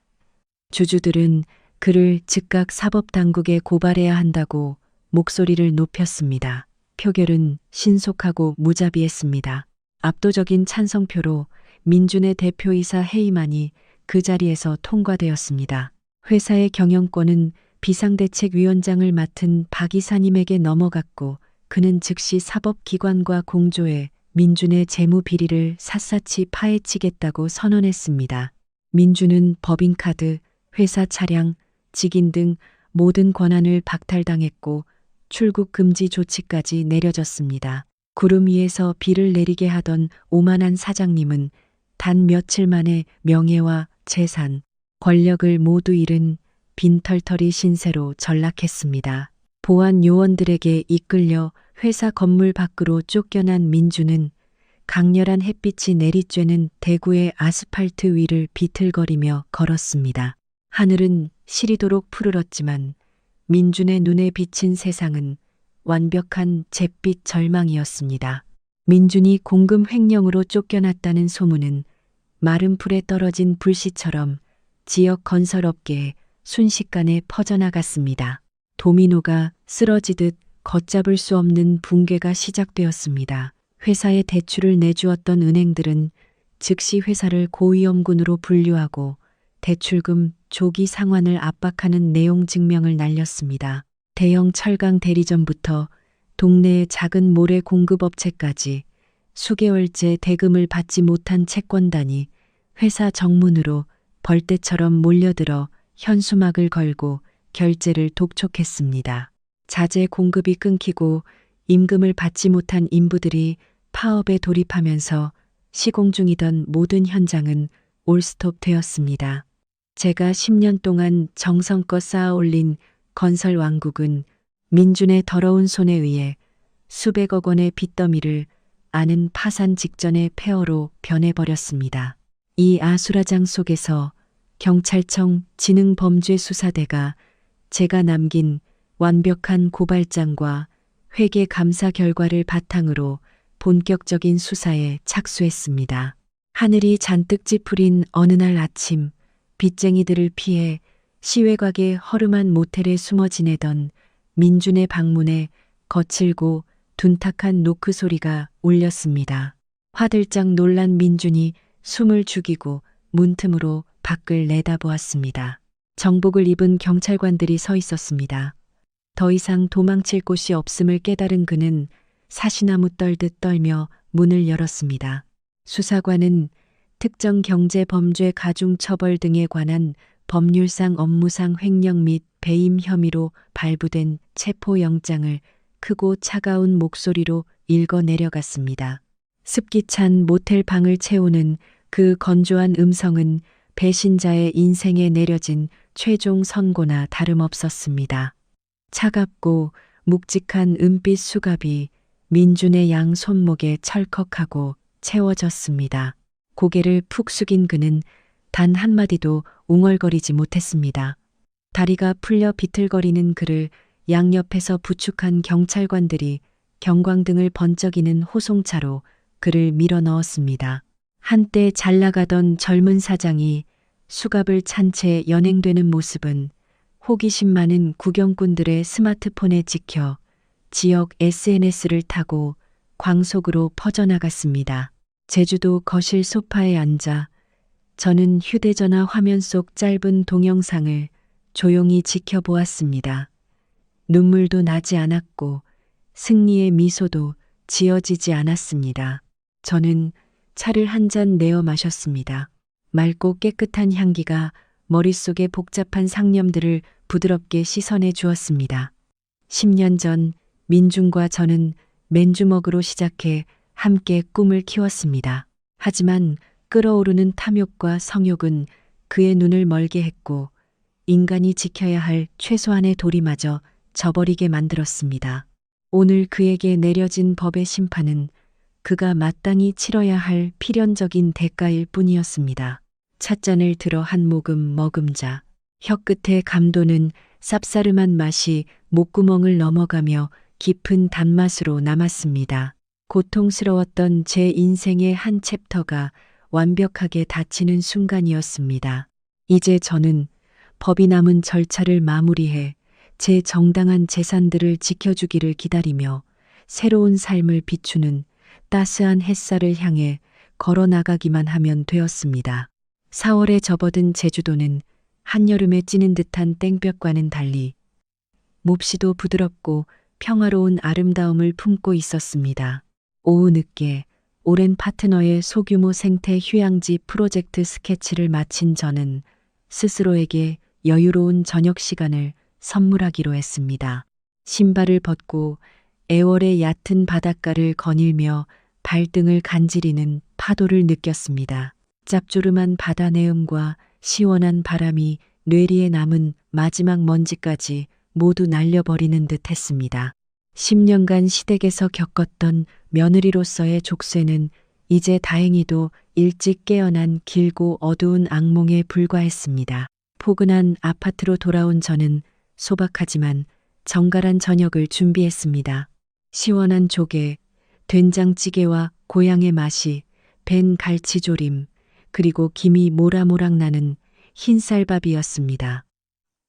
주주들은 그를 즉각 사법당국에 고발해야 한다고 목소리를 높였습니다. 표결은 신속하고 무자비했습니다. 압도적인 찬성표로 민준의 대표이사 해임안이 그 자리에서 통과되었습니다. 회사의 경영권은 비상대책위원장을 맡은 박 이사님에게 넘어갔고 그는 즉시 사법기관과 공조해 민준의 재무 비리를 샅샅이 파헤치겠다고 선언했습니다. 민준은 법인카드, 회사 차량, 직인 등 모든 권한을 박탈당했고 출국 금지 조치까지 내려졌습니다. 구름 위에서 비를 내리게 하던 오만한 사장님은 단 며칠 만에 명예와 재산, 권력을 모두 잃은 빈털터리 신세로 전락했습니다. 보안 요원들에게 이끌려 회사 건물 밖으로 쫓겨난 민주는 강렬한 햇빛이 내리쬐는 대구의 아스팔트 위를 비틀거리며 걸었습니다. 하늘은 시리도록 푸르렀지만 민준의 눈에 비친 세상은 완벽한 잿빛 절망이었습니다. 민준이 공금 횡령으로 쫓겨났다는 소문은 마른 풀에 떨어진 불씨처럼 지역 건설업계에 순식간에 퍼져나갔습니다. 도미노가 쓰러지듯 걷잡을 수 없는 붕괴가 시작되었습니다. 회사에 대출을 내주었던 은행들은 즉시 회사를 고위험군으로 분류하고 대출금 조기 상환을 압박하는 내용 증명을 날렸습니다. 대형 철강 대리점부터 동네의 작은 모래 공급업체까지 수개월째 대금을 받지 못한 채권단이 회사 정문으로 벌떼처럼 몰려들어 현수막을 걸고 결제를 독촉했습니다. 자재 공급이 끊기고 임금을 받지 못한 인부들이 파업에 돌입하면서 시공 중이던 모든 현장은 올스톱 되었습니다. 제가 10년 동안 정성껏 쌓아올린 건설 왕국은 민준의 더러운 손에 의해 수백억 원의 빚더미를 아는 파산 직전의 폐허로 변해버렸습니다. 이 아수라장 속에서 경찰청 지능범죄수사대가 제가 남긴 완벽한 고발장과 회계 감사 결과를 바탕으로 본격적인 수사에 착수했습니다. 하늘이 잔뜩 찌푸린 어느 날 아침, 빚쟁이들을 피해 시외곽의 허름한 모텔에 숨어 지내던 민준의 방문에 거칠고 둔탁한 노크 소리가 울렸습니다. 화들짝 놀란 민준이 숨을 죽이고 문틈으로 밖을 내다보았습니다. 정복을 입은 경찰관들이 서 있었습니다. 더 이상 도망칠 곳이 없음을 깨달은 그는 사시나무 떨듯 떨며 문을 열었습니다. 수사관은 특정 경제 범죄 가중 처벌 등에 관한 법률상 업무상 횡령 및 배임 혐의로 발부된 체포영장을 크고 차가운 목소리로 읽어 내려갔습니다. 습기 찬 모텔 방을 채우는 그 건조한 음성은 배신자의 인생에 내려진 최종 선고나 다름없었습니다. 차갑고 묵직한 은빛 수갑이 민준의 양 손목에 철컥하고 채워졌습니다. 고개를 푹 숙인 그는 단 한마디도 웅얼거리지 못했습니다. 다리가 풀려 비틀거리는 그를 양옆에서 부축한 경찰관들이 경광등을 번쩍이는 호송차로 그를 밀어 넣었습니다. 한때 잘 나가던 젊은 사장이 수갑을 찬 채 연행되는 모습은 호기심 많은 구경꾼들의 스마트폰에 찍혀 지역 SNS를 타고 광속으로 퍼져나갔습니다. 제주도 거실 소파에 앉아 저는 휴대전화 화면 속 짧은 동영상을 조용히 지켜보았습니다. 눈물도 나지 않았고 승리의 미소도 지어지지 않았습니다. 저는 차를 한 잔 내어 마셨습니다. 맑고 깨끗한 향기가 머릿속의 복잡한 상념들을 부드럽게 씻어내 주었습니다. 10년 전 민준과 저는 맨주먹으로 시작해 함께 꿈을 키웠습니다. 하지만 끓어오르는 탐욕과 성욕은 그의 눈을 멀게 했고 인간이 지켜야 할 최소한의 도리마저 저버리게 만들었습니다. 오늘 그에게 내려진 법의 심판은 그가 마땅히 치러야 할 필연적인 대가일 뿐이었습니다. 찻잔을 들어 한 모금 머금자 혀끝에 감도는 쌉싸름한 맛이 목구멍을 넘어가며 깊은 단맛으로 남았습니다. 고통스러웠던 제 인생의 한 챕터가 완벽하게 닫히는 순간이었습니다. 이제 저는 법이 남은 절차를 마무리해 제 정당한 재산들을 지켜주기를 기다리며 새로운 삶을 비추는 따스한 햇살을 향해 걸어 나가기만 하면 되었습니다. 4월에 접어든 제주도는 한여름에 찌는 듯한 땡볕과는 달리 몹시도 부드럽고 평화로운 아름다움을 품고 있었습니다. 오후 늦게 오랜 파트너의 소규모 생태 휴양지 프로젝트 스케치를 마친 저는 스스로에게 여유로운 저녁 시간을 선물하기로 했습니다. 신발을 벗고 애월의 얕은 바닷가를 거닐며 발등을 간지리는 파도를 느꼈습니다. 짭조름한 바다 내음과 시원한 바람이 뇌리에 남은 마지막 먼지까지 모두 날려버리는 듯 했습니다. 10년간 시댁에서 겪었던 며느리로서의 족쇄는 이제 다행히도 일찍 깨어난 길고 어두운 악몽에 불과했습니다. 포근한 아파트로 돌아온 저는 소박하지만 정갈한 저녁을 준비했습니다. 시원한 조개, 된장찌개와 고향의 맛이 밴 갈치조림, 그리고 김이 모락모락 나는 흰쌀밥이었습니다.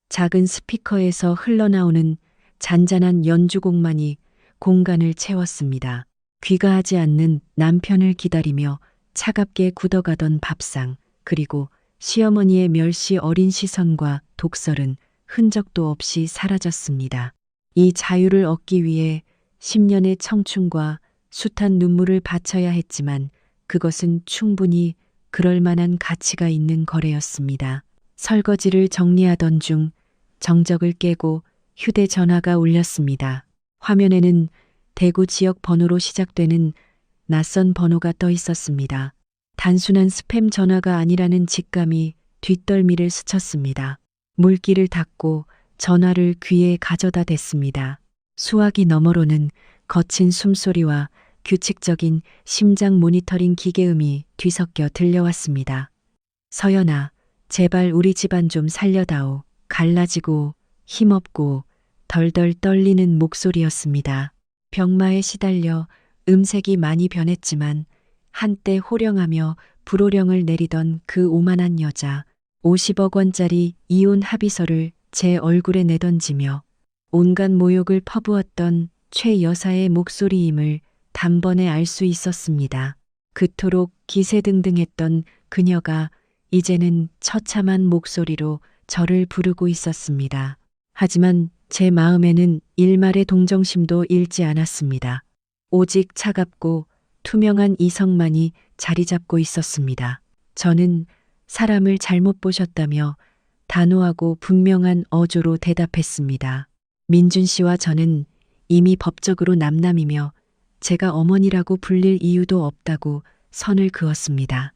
작은 스피커에서 흘러나오는 잔잔한 연주곡만이 공간을 채웠습니다. 귀가하지 않는 남편을 기다리며 차갑게 굳어가던 밥상, 그리고 시어머니의 멸시 어린 시선과 독설은 흔적도 없이 사라졌습니다. 이 자유를 얻기 위해 10년의 청춘과 숱한 눈물을 바쳐야 했지만 그것은 충분히 그럴 만한 가치가 있는 거래였습니다. 설거지를 정리하던 중 정적을 깨고 휴대전화가 울렸습니다. 화면에는 대구 지역 번호로 시작되는 낯선 번호가 떠 있었습니다. 단순한 스팸 전화가 아니라는 직감이 뒷덜미를 스쳤습니다. 물기를 닦고 전화를 귀에 가져다 댔습니다. 수화기 너머로는 거친 숨소리와 규칙적인 심장 모니터링 기계음이 뒤섞여 들려왔습니다. 서연아, 제발 우리 집안 좀 살려다오. 갈라지고 힘없고 덜덜 떨리는 목소리였습니다. 병마에 시달려 음색이 많이 변했지만 한때 호령하며 불호령을 내리던 그 오만한 여자, 50억 원짜리 이혼 합의서를 제 얼굴에 내던지며 온갖 모욕을 퍼부었던 최 여사의 목소리임을 단번에 알 수 있었습니다. 그토록 기세등등했던 그녀가 이제는 처참한 목소리로 저를 부르고 있었습니다. 하지만 제 마음에는 일말의 동정심도 잃지 않았습니다. 오직 차갑고 투명한 이성만이 자리 잡고 있었습니다. 저는 사람을 잘못 보셨다며 단호하고 분명한 어조로 대답했습니다. 민준 씨와 저는 이미 법적으로 남남이며 제가 어머니라고 불릴 이유도 없다고 선을 그었습니다.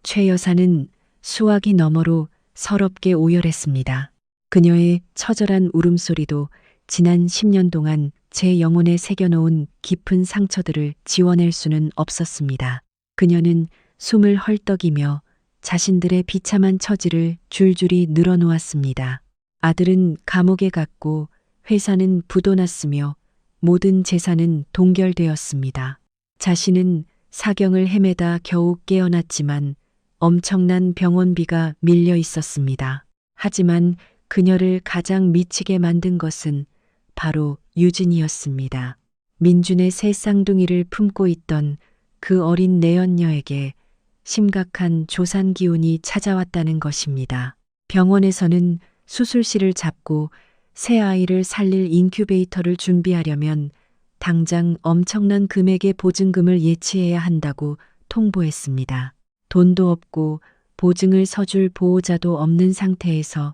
최 여사는 수화기 너머로 서럽게 오열했습니다. 그녀의 처절한 울음소리도 지난 10년 동안 제 영혼에 새겨놓은 깊은 상처들을 지워낼 수는 없었습니다. 그녀는 숨을 헐떡이며 자신들의 비참한 처지를 줄줄이 늘어놓았습니다. 아들은 감옥에 갔고 회사는 부도났으며 모든 재산은 동결되었습니다. 자신은 사경을 헤매다 겨우 깨어났지만 엄청난 병원비가 밀려 있었습니다. 하지만 그녀를 가장 미치게 만든 것은 바로 유진이었습니다. 민준의 새 쌍둥이를 품고 있던 그 어린 내연녀에게 심각한 조산 기운이 찾아왔다는 것입니다. 병원에서는 수술실을 잡고 새 아이를 살릴 인큐베이터를 준비하려면 당장 엄청난 금액의 보증금을 예치해야 한다고 통보했습니다. 돈도 없고 보증을 서줄 보호자도 없는 상태에서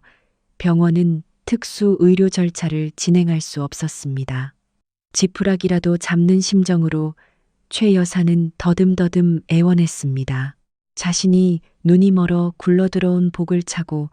병원은 특수 의료 절차를 진행할 수 없었습니다. 지푸라기라도 잡는 심정으로 최 여사는 더듬더듬 애원했습니다. 자신이 눈이 멀어 굴러들어온 복을 차고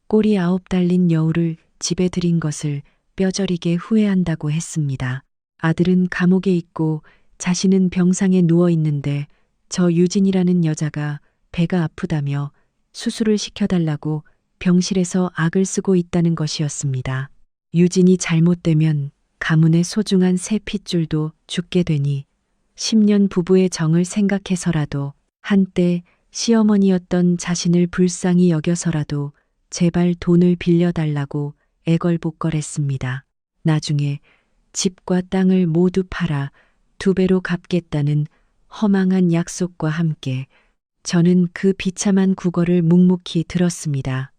꼬리 9 달린 여우를 집에 들인 것을 뼈저리게 후회한다고 했습니다. 아들은 감옥에 있고 자신은 병상에 누워 있는데 저 유진이라는 여자가 배가 아프다며 수술을 시켜달라고 병실에서 악을 쓰고 있다는 것이었습니다. 유진이 잘못되면 가문의 소중한 새 핏줄도 죽게 되니 10년 부부의 정을 생각해서라도 한때 시어머니였던 자신을 불쌍히 여겨서라도 제발 돈을 빌려달라고 애걸복걸했습니다. 나중에 집과 땅을 모두 팔아 2배로 갚겠다는 허망한 약속과 함께 저는 그 비참한 국어를 묵묵히 들었습니다.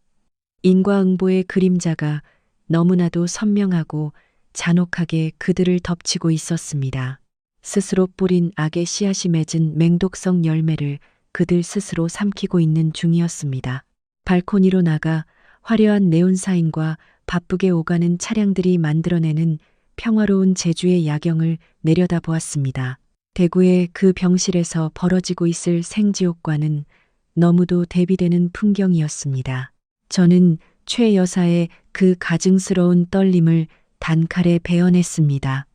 인과응보의 그림자가 너무나도 선명하고 잔혹하게 그들을 덮치고 있었습니다. 스스로 뿌린 악의 씨앗이 맺은 맹독성 열매를 그들 스스로 삼키고 있는 중이었습니다. 발코니로 나가 화려한 네온사인과 바쁘게 오가는 차량들이 만들어내는 평화로운 제주의 야경을 내려다보았습니다. 대구의 그 병실에서 벌어지고 있을 생지옥과는 너무도 대비되는 풍경이었습니다. 저는 최 여사의 그 가증스러운 떨림을 단칼에 베어냈습니다.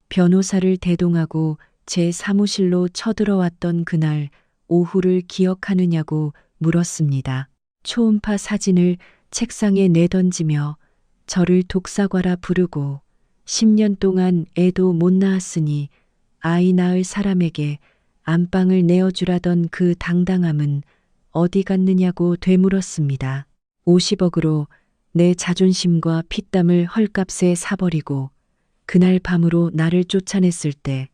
변호사를 대동하고 제 사무실로 쳐들어왔던 그날 오후를 기억하느냐고 물었습니다. 초음파 사진을 책상에 내던지며 저를 독사과라 부르고 10년 동안 애도 못 낳았으니 아이 낳을 사람에게 안방을 내어주라던 그 당당함은 어디 갔느냐고 되물었습니다. 50억으로 내 자존심과 피땀을 헐값에 사버리고 그날 밤으로 나를 쫓아냈을 때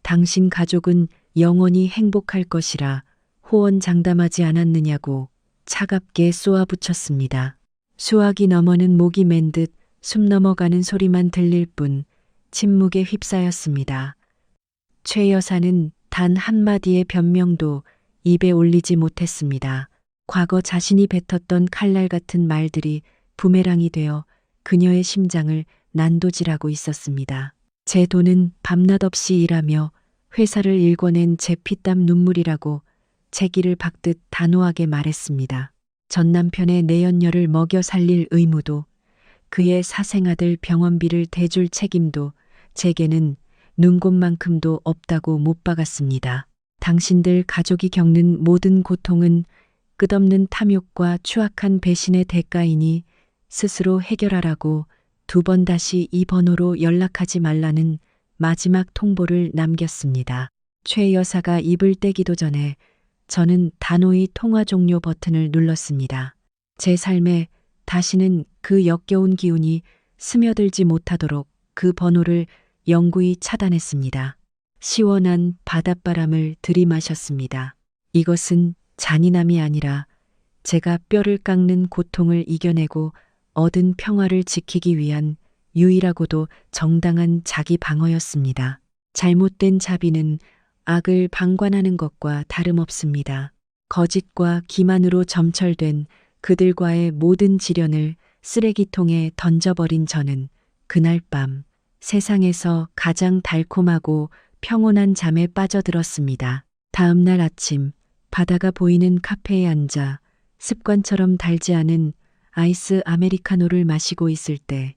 당신 가족은 영원히 행복할 것이라 호언장담하지 않았느냐고 차갑게 쏘아붙였습니다. 수화기 너머는 목이 맨 듯 숨 넘어가는 소리만 들릴 뿐 침묵에 휩싸였습니다. 최 여사는 단 한마디의 변명도 입에 올리지 못했습니다. 과거 자신이 뱉었던 칼날 같은 말들이 부메랑이 되어 그녀의 심장을 난도질하고 있었습니다. 제 돈은 밤낮 없이 일하며 회사를 일궈낸 제 피땀 눈물이라고 채기를 박듯 단호하게 말했습니다. 전 남편의 내연녀를 먹여 살릴 의무도 그의 사생아들 병원비를 대줄 책임도 제게는 눈곱만큼도 없다고 못 박았습니다. 당신들 가족이 겪는 모든 고통은 끝없는 탐욕과 추악한 배신의 대가이니 스스로 해결하라고 2번 다시 이 번호로 연락하지 말라는 마지막 통보를 남겼습니다. 최 여사가 입을 떼기도 전에 저는 단호히 통화 종료 버튼을 눌렀습니다. 제 삶에 다시는 그 역겨운 기운이 스며들지 못하도록 그 번호를 영구히 차단했습니다. 시원한 바닷바람을 들이마셨습니다. 이것은 잔인함이 아니라 제가 뼈를 깎는 고통을 이겨내고 얻은 평화를 지키기 위한 유일하고도 정당한 자기 방어였습니다. 잘못된 자비는 악을 방관하는 것과 다름없습니다. 거짓과 기만으로 점철된 그들과의 모든 지련을 쓰레기통에 던져버린 저는 그날 밤 세상에서 가장 달콤하고 평온한 잠에 빠져들었습니다. 다음 날 아침 바다가 보이는 카페에 앉아 습관처럼 달지 않은 아이스 아메리카노를 마시고 있을 때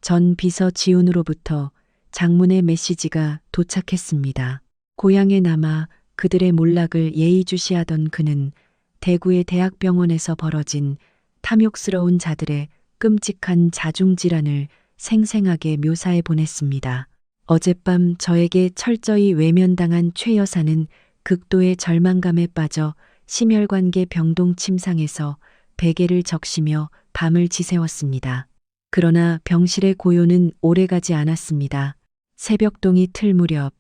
전 비서 지훈으로부터 장문의 메시지가 도착했습니다. 고향에 남아 그들의 몰락을 예의주시하던 그는 대구의 대학병원에서 벌어진 탐욕스러운 자들의 끔찍한 자중질환을 생생하게 묘사해 보냈습니다. 어젯밤 저에게 철저히 외면당한 최 여사는 극도의 절망감에 빠져 심혈관계 병동 침상에서 베개를 적시며 밤을 지새웠습니다. 그러나 병실의 고요는 오래가지 않았습니다. 새벽동이 틀 무렵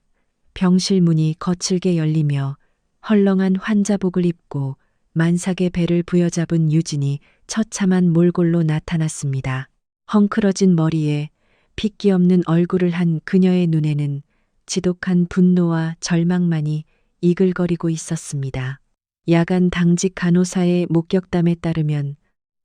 병실 문이 거칠게 열리며 헐렁한 환자복을 입고 만삭의 배를 부여잡은 유진이 처참한 몰골로 나타났습니다. 헝클어진 머리에 핏기 없는 얼굴을 한 그녀의 눈에는 지독한 분노와 절망만이 이글거리고 있었습니다. 야간 당직 간호사의 목격담에 따르면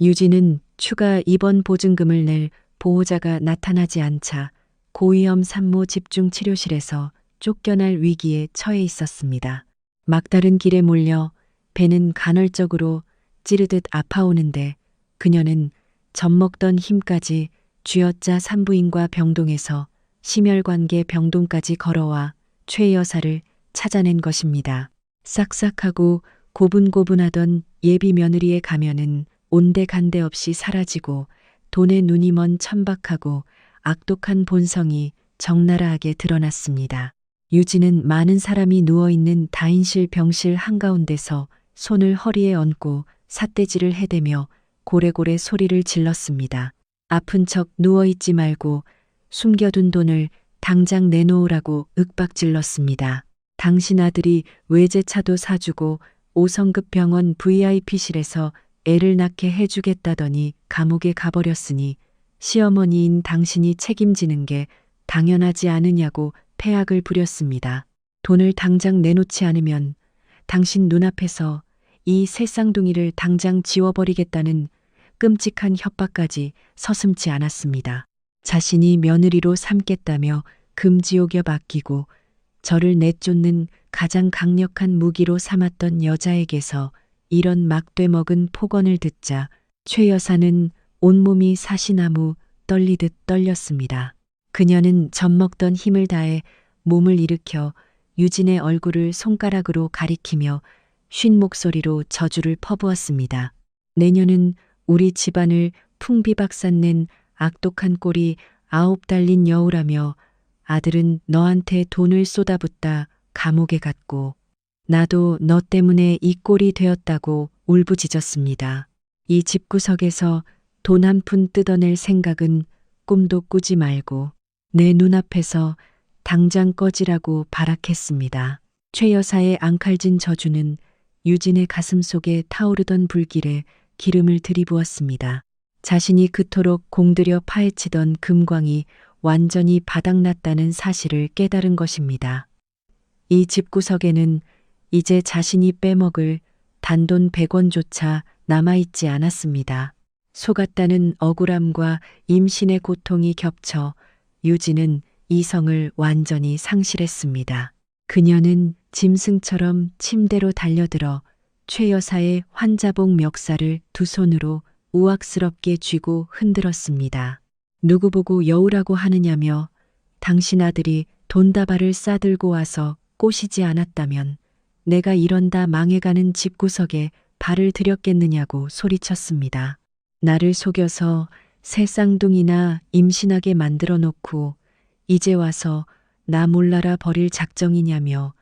유진은 추가 입원 보증금을 낼 보호자가 나타나지 않자 고위험 산모 집중 치료실에서 쫓겨날 위기에 처해 있었습니다. 막다른 길에 몰려 배는 간헐적으로 찌르듯 아파오는데 그녀는 젖먹던 힘까지 쥐어짜 산부인과 병동에서 심혈관계 병동까지 걸어와 최 여사를 찾아낸 것입니다. 싹싹하고 고분고분하던 예비 며느리의 가면은 온데간데 없이 사라지고 돈에 눈이 먼 천박하고 악독한 본성이 적나라하게 드러났습니다. 유진은 많은 사람이 누워있는 다인실 병실 한가운데서 손을 허리에 얹고 삿대질을 해대며 고래고래 소리를 질렀습니다. 아픈 척 누워있지 말고 숨겨둔 돈을 당장 내놓으라고 윽박질렀습니다. 당신 아들이 외제차도 사주고 5성급 병원 VIP실에서 애를 낳게 해주겠다더니 감옥에 가버렸으니 시어머니인 당신이 책임지는 게 당연하지 않으냐고 패악을 부렸습니다. 돈을 당장 내놓지 않으면 당신 눈앞에서 이 새쌍둥이를 당장 지워버리겠다는 끔찍한 협박까지 서슴지 않았습니다. 자신이 며느리로 삼겠다며 금지옥여 맡기고 저를 내쫓는 가장 강력한 무기로 삼았던 여자에게서 이런 막되먹은 폭언을 듣자 최 여사는 온몸이 사시나무 떨리듯 떨렸습니다. 그녀는 젖먹던 힘을 다해 몸을 일으켜 유진의 얼굴을 손가락으로 가리키며 쉰 목소리로 저주를 퍼부었습니다. 내년은 우리 집안을 풍비박산낸 악독한 꼴이 9 달린 여우라며 아들은 너한테 돈을 쏟아붓다 감옥에 갔고 나도 너 때문에 이 꼴이 되었다고 울부짖었습니다. 이 집구석에서 돈 한 푼 뜯어낼 생각은 꿈도 꾸지 말고 내 눈앞에서 당장 꺼지라고 발악했습니다. 최 여사의 앙칼진 저주는 유진의 가슴 속에 타오르던 불길에 기름을 들이부었습니다. 자신이 그토록 공들여 파헤치던 금광이 완전히 바닥났다는 사실을 깨달은 것입니다. 이 집구석에는 이제 자신이 빼먹을 단돈 100원조차 남아있지 않았습니다. 속았다는 억울함과 임신의 고통이 겹쳐 유진은 이성을 완전히 상실했습니다. 그녀는 짐승처럼 침대로 달려들어 최 여사의 환자복 멱살을 두 손으로 우악스럽게 쥐고 흔들었습니다. 누구 보고 여우라고 하느냐며 당신 아들이 돈다발을 싸들고 와서 꼬시지 않았다면 내가 이런다 망해가는 집구석에 발을 들였겠느냐고 소리쳤습니다. 나를 속여서 새 쌍둥이나 임신하게 만들어 놓고 이제 와서 나 몰라라 버릴 작정이냐며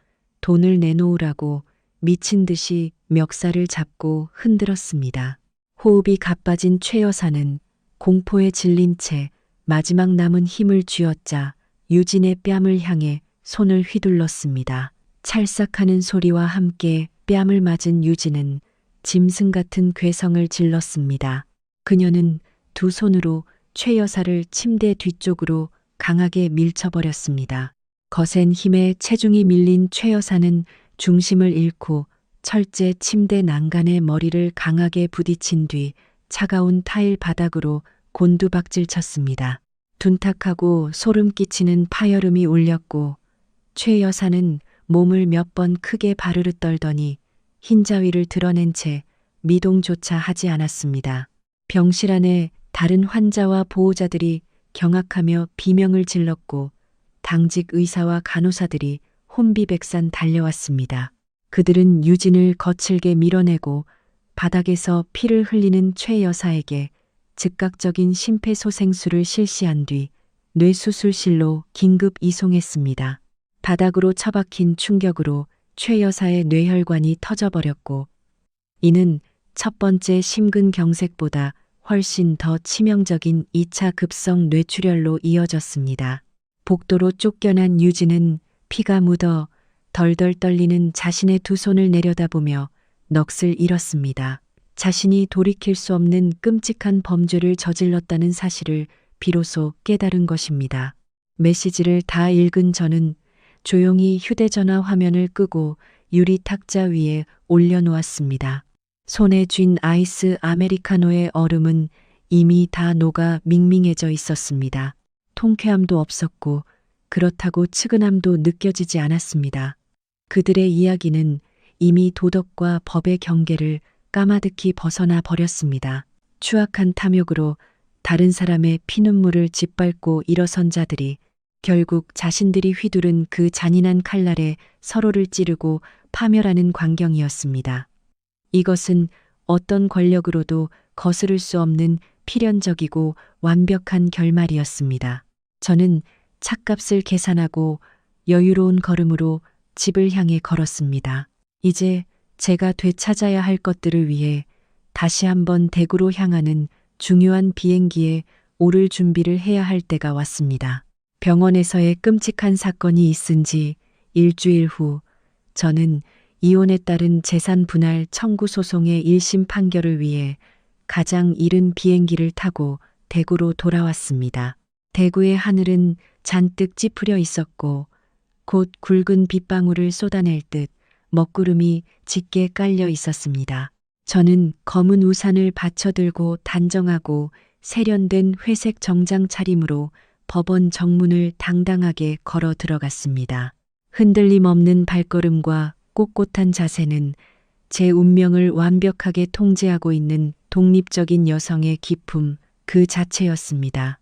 돈을 내놓으라고 미친 듯이 멱살을 잡고 흔들었습니다. 호흡이 가빠진 최 여사는 공포에 질린 채 마지막 남은 힘을 쥐어짜 유진의 뺨을 향해 손을 휘둘렀습니다. 찰싹하는 소리와 함께 뺨을 맞은 유진은 짐승 같은 괴성을 질렀습니다. 그녀는 두 손으로 최 여사를 침대 뒤쪽으로 강하게 밀쳐버렸습니다. 거센 힘에 체중이 밀린 최 여사는 중심을 잃고 철제 침대 난간에 머리를 강하게 부딪힌 뒤 차가운 타일 바닥으로 곤두박질 쳤습니다. 둔탁하고 소름 끼치는 파열음이 울렸고 최 여사는 몸을 몇 번 크게 바르르 떨더니 흰자위를 드러낸 채 미동조차 하지 않았습니다. 병실 안에 다른 환자와 보호자들이 경악하며 비명을 질렀고 당직 의사와 간호사들이 혼비백산 달려왔습니다. 그들은 유진을 거칠게 밀어내고 바닥에서 피를 흘리는 최 여사에게 즉각적인 심폐소생술을 실시한 뒤 뇌수술실로 긴급 이송했습니다. 바닥으로 처박힌 충격으로 최 여사의 뇌혈관이 터져버렸고 이는 첫 번째 심근경색보다 훨씬 더 치명적인 2차 급성 뇌출혈로 이어졌습니다. 복도로 쫓겨난 유진은 피가 묻어 덜덜 떨리는 자신의 두 손을 내려다보며 넋을 잃었습니다. 자신이 돌이킬 수 없는 끔찍한 범죄를 저질렀다는 사실을 비로소 깨달은 것입니다. 메시지를 다 읽은 저는 조용히 휴대전화 화면을 끄고 유리 탁자 위에 올려놓았습니다. 손에 쥔 아이스 아메리카노의 얼음은 이미 다 녹아 밍밍해져 있었습니다. 통쾌함도 없었고 그렇다고 측은함도 느껴지지 않았습니다. 그들의 이야기는 이미 도덕과 법의 경계를 까마득히 벗어나 버렸습니다. 추악한 탐욕으로 다른 사람의 피눈물을 짓밟고 일어선 자들이 결국 자신들이 휘두른 그 잔인한 칼날에 서로를 찌르고 파멸하는 광경이었습니다. 이것은 어떤 권력으로도 거스를 수 없는 필연적이고 완벽한 결말이었습니다. 저는 찻값을 계산하고 여유로운 걸음으로 집을 향해 걸었습니다. 이제 제가 되찾아야 할 것들을 위해 다시 한번 대구로 향하는 중요한 비행기에 오를 준비를 해야 할 때가 왔습니다. 병원에서의 끔찍한 사건이 있은 지 일주일 후 저는 이혼에 따른 재산 분할 청구 소송의 1심 판결을 위해 가장 이른 비행기를 타고 대구로 돌아왔습니다. 대구의 하늘은 잔뜩 찌푸려 있었고 곧 굵은 빗방울을 쏟아낼 듯 먹구름이 짙게 깔려 있었습니다. 저는 검은 우산을 받쳐들고 단정하고 세련된 회색 정장 차림으로 법원 정문을 당당하게 걸어 들어갔습니다. 흔들림 없는 발걸음과 꼿꼿한 자세는 제 운명을 완벽하게 통제하고 있는 독립적인 여성의 기품 그 자체였습니다.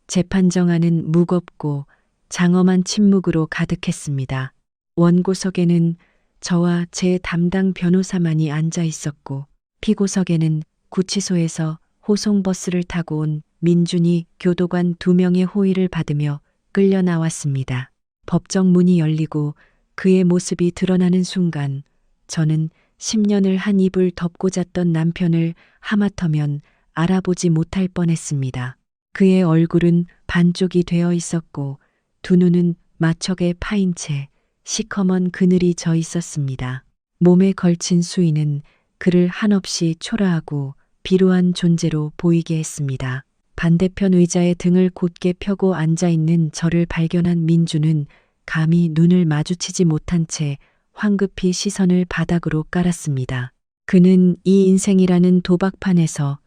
재판정안은 무겁고 장엄한 침묵으로 가득했습니다. 원고석에는 저와 제 담당 변호사만이 앉아 있었고 피고석에는 구치소에서 호송버스를 타고 온 민준이 교도관 2명의 호의를 받으며 끌려 나왔습니다. 법정 문이 열리고 그의 모습이 드러나는 순간 저는 10년을 한 입을 덮고 잤던 남편을 하마터면 알아보지 못할 뻔했습니다. 그의 얼굴은 반쪽이 되어 있었고 두 눈은 마척에 파인 채 시커먼 그늘이 져 있었습니다. 몸에 걸친 수의는 그를 한없이 초라하고 비루한 존재로 보이게 했습니다. 반대편 의자에 등을 곧게 펴고 앉아있는 저를 발견한 민주는 감히 눈을 마주치지 못한 채 황급히 시선을 바닥으로 깔았습니다. 그는 이 인생이라는 도박판에서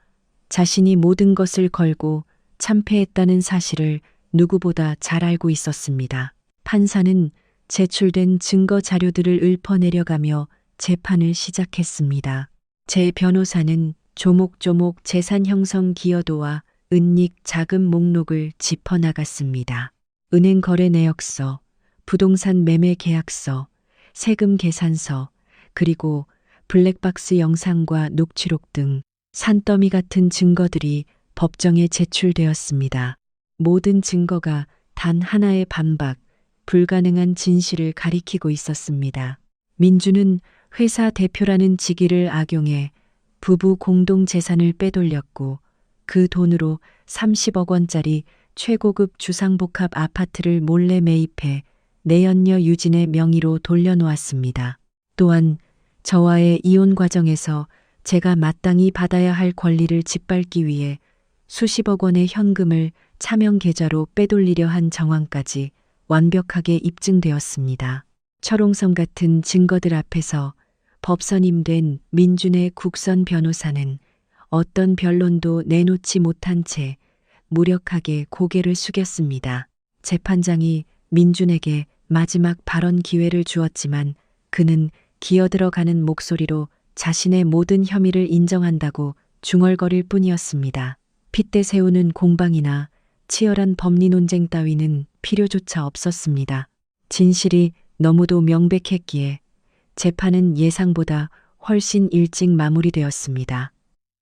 자신이 모든 것을 걸고 참패했다는 사실을 누구보다 잘 알고 있었습니다. 판사는 제출된 증거 자료들을 읊어내려가며 재판을 시작했습니다. 제 변호사는 조목조목 재산 형성 기여도와 은닉 자금 목록을 짚어나갔습니다. 은행 거래 내역서, 부동산 매매 계약서, 세금 계산서, 그리고 블랙박스 영상과 녹취록 등 산더미 같은 증거들이 법정에 제출되었습니다. 모든 증거가 단 하나의 반박, 불가능한 진실을 가리키고 있었습니다. 민주는 회사 대표라는 직위를 악용해 부부 공동 재산을 빼돌렸고 그 돈으로 30억 원짜리 최고급 주상복합 아파트를 몰래 매입해 내연녀 유진의 명의로 돌려놓았습니다. 또한 저와의 이혼 과정에서 제가 마땅히 받아야 할 권리를 짓밟기 위해 수십억 원의 현금을 차명 계좌로 빼돌리려 한 정황까지 완벽하게 입증되었습니다. 철옹성 같은 증거들 앞에서 법선임된 민준의 국선 변호사는 어떤 변론도 내놓지 못한 채 무력하게 고개를 숙였습니다. 재판장이 민준에게 마지막 발언 기회를 주었지만 그는 기어들어가는 목소리로 자신의 모든 혐의를 인정한다고 중얼거릴 뿐이었습니다. 핏대 세우는 공방이나 치열한 법리 논쟁 따위는 필요조차 없었습니다. 진실이 너무도 명백했기에 재판은 예상보다 훨씬 일찍 마무리되었습니다.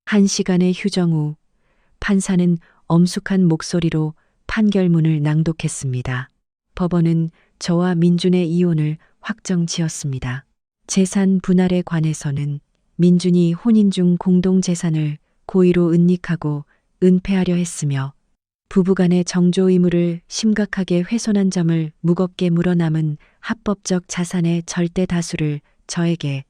1시간의 휴정 후 판사는 엄숙한 목소리로 판결문을 낭독했습니다. 법원은 저와 민준의 이혼을 확정 지었습니다. 재산 분할에 관해서는 민준이 혼인 중 공동재산을 고의로 은닉하고 은폐하려 했으며 부부간의 정조 의무를 심각하게 훼손한 점을 무겁게 물어남은 합법적 자산의 절대 다수를 저에게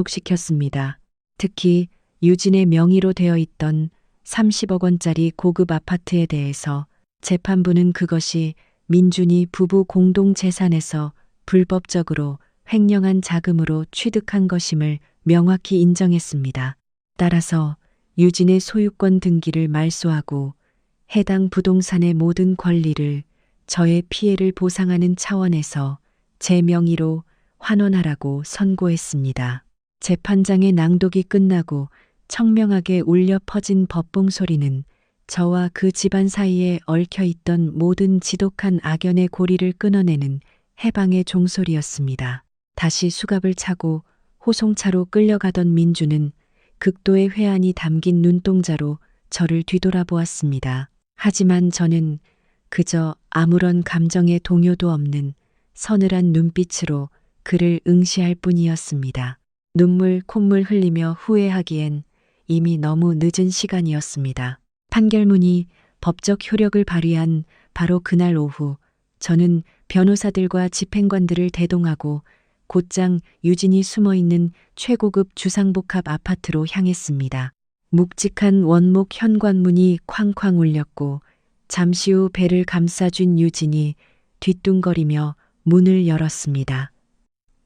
귀속시켰습니다. 특히 유진의 명의로 되어 있던 30억 원짜리 고급 아파트에 대해서 재판부는 그것이 민준이 부부 공동재산에서 불법적으로 횡령한 자금으로 취득한 것임을 명확히 인정했습니다. 따라서 유진의 소유권 등기를 말소하고 해당 부동산의 모든 권리를 저의 피해를 보상하는 차원에서 제 명의로 환원하라고 선고했습니다. 재판장의 낭독이 끝나고 청명하게 울려 퍼진 법봉 소리는 저와 그 집안 사이에 얽혀있던 모든 지독한 악연의 고리를 끊어내는 해방의 종소리였습니다. 다시 수갑을 차고 호송차로 끌려가던 민주는 극도의 회한이 담긴 눈동자로 저를 뒤돌아보았습니다. 하지만 저는 그저 아무런 감정의 동요도 없는 서늘한 눈빛으로 그를 응시할 뿐이었습니다. 눈물 콧물 흘리며 후회하기엔 이미 너무 늦은 시간이었습니다. 판결문이 법적 효력을 발휘한 바로 그날 오후 저는 변호사들과 집행관들을 대동하고 곧장 유진이 숨어있는 최고급 주상복합 아파트로 향했습니다. 묵직한 원목 현관문이 쾅쾅 울렸고 잠시 후 배를 감싸준 유진이 뒤뚱거리며 문을 열었습니다.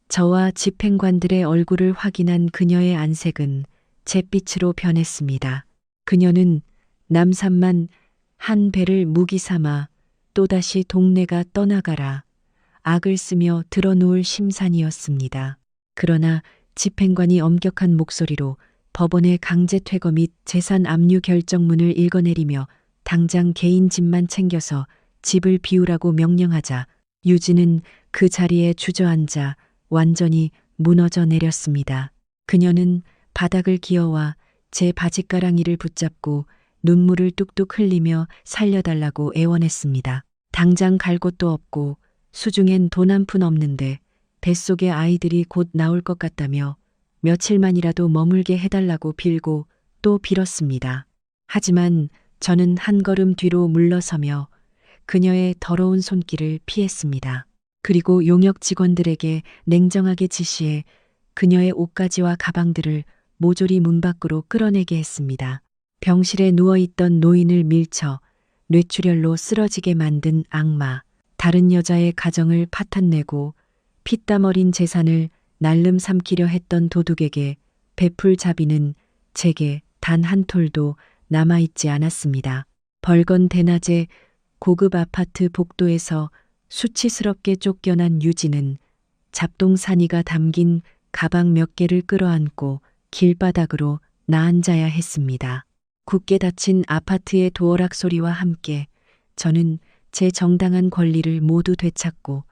저와 집행관들의 얼굴을 확인한 그녀의 안색은 잿빛으로 변했습니다. 그녀는 남산만 한 배를 무기 삼아 또다시 동네가 떠나가라 악을 쓰며 들어놓을 심산이었습니다. 그러나 집행관이 엄격한 목소리로 법원의 강제 퇴거 및 재산 압류 결정문을 읽어내리며 당장 개인 집만 챙겨서 집을 비우라고 명령하자 유진은 그 자리에 주저앉아 완전히 무너져 내렸습니다. 그녀는 바닥을 기어와 제 바지가랑이를 붙잡고 눈물을 뚝뚝 흘리며 살려달라고 애원했습니다. 당장 갈 곳도 없고 수중엔 돈 한 푼 없는데 뱃속에 아이들이 곧 나올 것 같다며 며칠만이라도 머물게 해달라고 빌고 또 빌었습니다. 하지만 저는 한 걸음 뒤로 물러서며 그녀의 더러운 손길을 피했습니다. 그리고 용역 직원들에게 냉정하게 지시해 그녀의 옷가지와 가방들을 모조리 문 밖으로 끌어내게 했습니다. 병실에 누워있던 노인을 밀쳐 뇌출혈로 쓰러지게 만든 악마, 다른 여자의 가정을 파탄내고 피땀 어린 재산을 날름 삼키려 했던 도둑에게 베풀 자비는 제게 단 한 톨도 남아있지 않았습니다. 벌건 대낮에 고급 아파트 복도에서 수치스럽게 쫓겨난 유진은 잡동사니가 담긴 가방 몇 개를 끌어안고 길바닥으로 나앉아야 했습니다. 굳게 닫힌 아파트의 도어락 소리와 함께 저는 제 정당한 권리를 모두 되찾고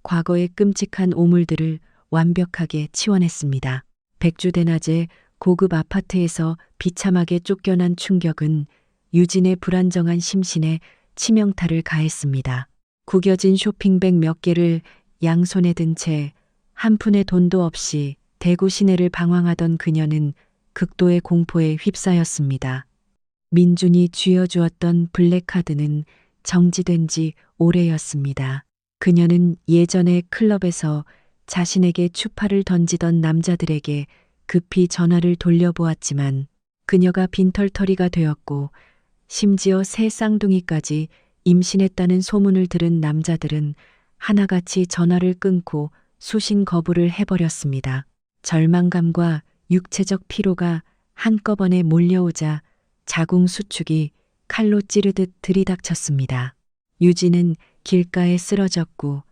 과거의 끔찍한 오물들을 완벽하게 치워냈습니다. 백주대낮에 고급 아파트에서 비참하게 쫓겨난 충격은 유진의 불안정한 심신에 치명타를 가했습니다. 구겨진 쇼핑백 몇 개를 양손에 든 채 한 푼의 돈도 없이 대구 시내를 방황하던 그녀는 극도의 공포에 휩싸였습니다. 민준이 쥐어주었던 블랙카드는 정지된 지 오래였습니다. 그녀는 예전에 클럽에서 자신에게 추파를 던지던 남자들에게 급히 전화를 돌려보았지만 그녀가 빈털터리가 되었고 심지어 새 쌍둥이까지 임신했다는 소문을 들은 남자들은 하나같이 전화를 끊고 수신 거부를 해버렸습니다. 절망감과 육체적 피로가 한꺼번에 몰려오자 자궁수축이 칼로 찌르듯 들이닥쳤습니다. 유진은 길가에 쓰러졌고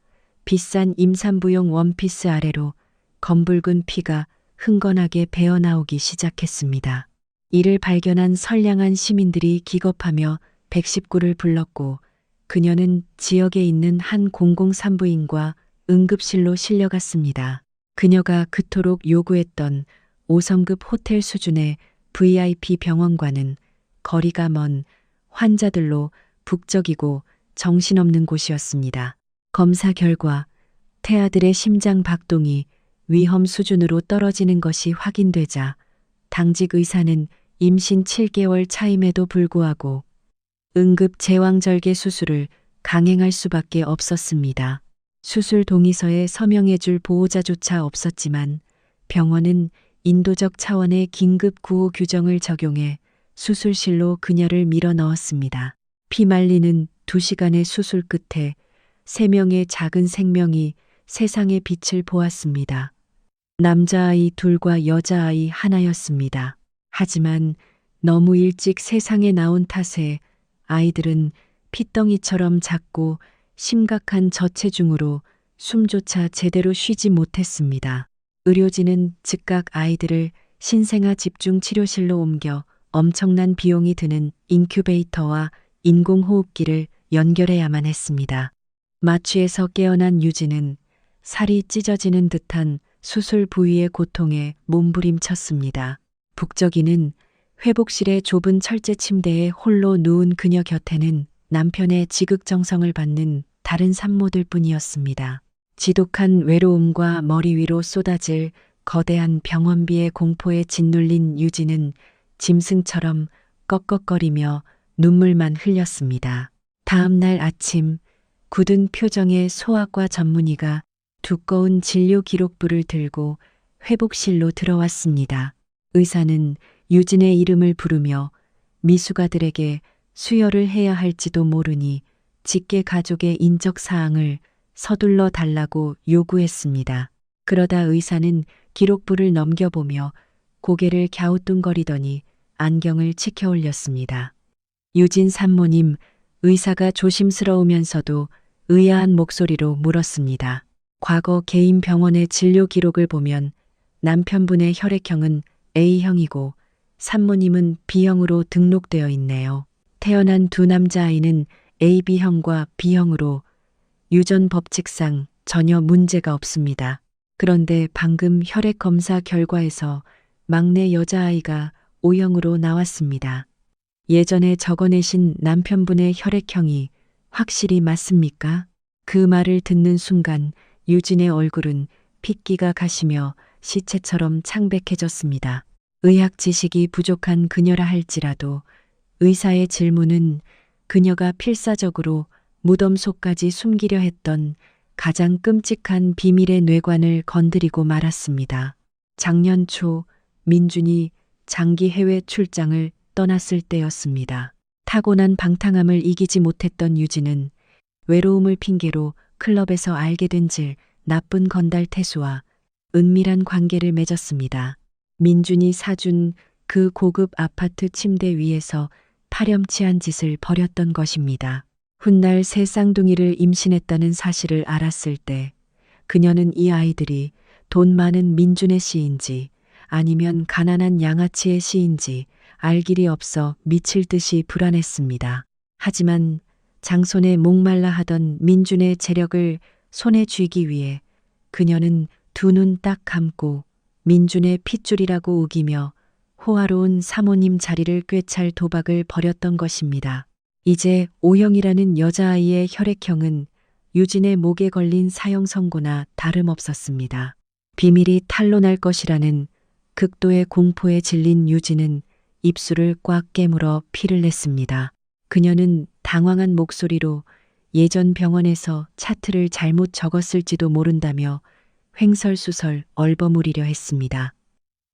비싼 임산부용 원피스 아래로 검붉은 피가 흥건하게 배어나오기 시작했습니다. 이를 발견한 선량한 시민들이 기겁하며 119를 불렀고 그녀는 지역에 있는 한 공공산부인과 응급실로 실려갔습니다. 그녀가 그토록 요구했던 5성급 호텔 수준의 VIP 병원과는 거리가 먼 환자들로 북적이고 정신없는 곳이었습니다. 검사 결과 태아들의 심장 박동이 위험 수준으로 떨어지는 것이 확인되자 당직 의사는 임신 7개월 차임에도 불구하고 응급 제왕절개 수술을 강행할 수밖에 없었습니다. 수술 동의서에 서명해줄 보호자조차 없었지만 병원은 인도적 차원의 긴급 구호 규정을 적용해 수술실로 그녀를 밀어 넣었습니다. 피말리는 2시간의 수술 끝에 3명의 작은 생명이 세상의 빛을 보았습니다. 남자아이 2과 여자아이 1였습니다. 하지만 너무 일찍 세상에 나온 탓에 아이들은 핏덩이처럼 작고 심각한 저체중으로 숨조차 제대로 쉬지 못했습니다. 의료진은 즉각 아이들을 신생아 집중치료실로 옮겨 엄청난 비용이 드는 인큐베이터와 인공호흡기를 연결해야만 했습니다. 마취에서 깨어난 유진은 살이 찢어지는 듯한 수술 부위의 고통에 몸부림쳤습니다. 북적이는 회복실의 좁은 철제 침대에 홀로 누운 그녀 곁에는 남편의 지극정성을 받는 다른 산모들 뿐이었습니다. 지독한 외로움과 머리 위로 쏟아질 거대한 병원비의 공포에 짓눌린 유진은 짐승처럼 꺽꺽거리며 눈물만 흘렸습니다. 다음 날 아침 굳은 표정의 소아과 전문의가 두꺼운 진료 기록부를 들고 회복실로 들어왔습니다. 의사는 유진의 이름을 부르며 미숙아들에게 수혈을 해야 할지도 모르니 직계 가족의 인적 사항을 서둘러 달라고 요구했습니다. 그러다 의사는 기록부를 넘겨보며 고개를 갸우뚱거리더니 안경을 치켜 올렸습니다. 유진 산모님, 의사가 조심스러우면서도 의아한 목소리로 물었습니다. 과거 개인 병원의 진료 기록을 보면 남편분의 혈액형은 A형이고 산모님은 B형으로 등록되어 있네요. 태어난 2 남자아이는 AB형과 B형으로 유전 법칙상 전혀 문제가 없습니다. 그런데 방금 혈액 검사 결과에서 막내 여자아이가 O형으로 나왔습니다. 예전에 적어내신 남편분의 혈액형이 확실히 맞습니까? 그 말을 듣는 순간 유진의 얼굴은 핏기가 가시며 시체처럼 창백해졌습니다. 의학 지식이 부족한 그녀라 할지라도 의사의 질문은 그녀가 필사적으로 무덤 속까지 숨기려 했던 가장 끔찍한 비밀의 뇌관을 건드리고 말았습니다. 작년 초 민준이 장기 해외 출장을 떠났을 때였습니다. 타고난 방탕함을 이기지 못했던 유진은 외로움을 핑계로 클럽에서 알게 된 질 나쁜 건달 태수와 은밀한 관계를 맺었습니다. 민준이 사준 그 고급 아파트 침대 위에서 파렴치한 짓을 벌였던 것입니다. 훗날 새 쌍둥이를 임신했다는 사실을 알았을 때 그녀는 이 아이들이 돈 많은 민준의 씨인지 아니면 가난한 양아치의 씨인지 알 길이 없어 미칠 듯이 불안했습니다. 하지만 장손에 목말라 하던 민준의 재력을 손에 쥐기 위해 그녀는 2 눈 딱 감고 민준의 핏줄이라고 우기며 호화로운 사모님 자리를 꿰찰 도박을 벌였던 것입니다. 이제 O형이라는 여자아이의 혈액형은 유진의 목에 걸린 사형 선고나 다름없었습니다. 비밀이 탄로날 것이라는 극도의 공포에 질린 유진은 입술을 꽉 깨물어 피를 냈습니다. 그녀는 당황한 목소리로 예전 병원에서 차트를 잘못 적었을지도 모른다며 횡설수설 얼버무리려 했습니다.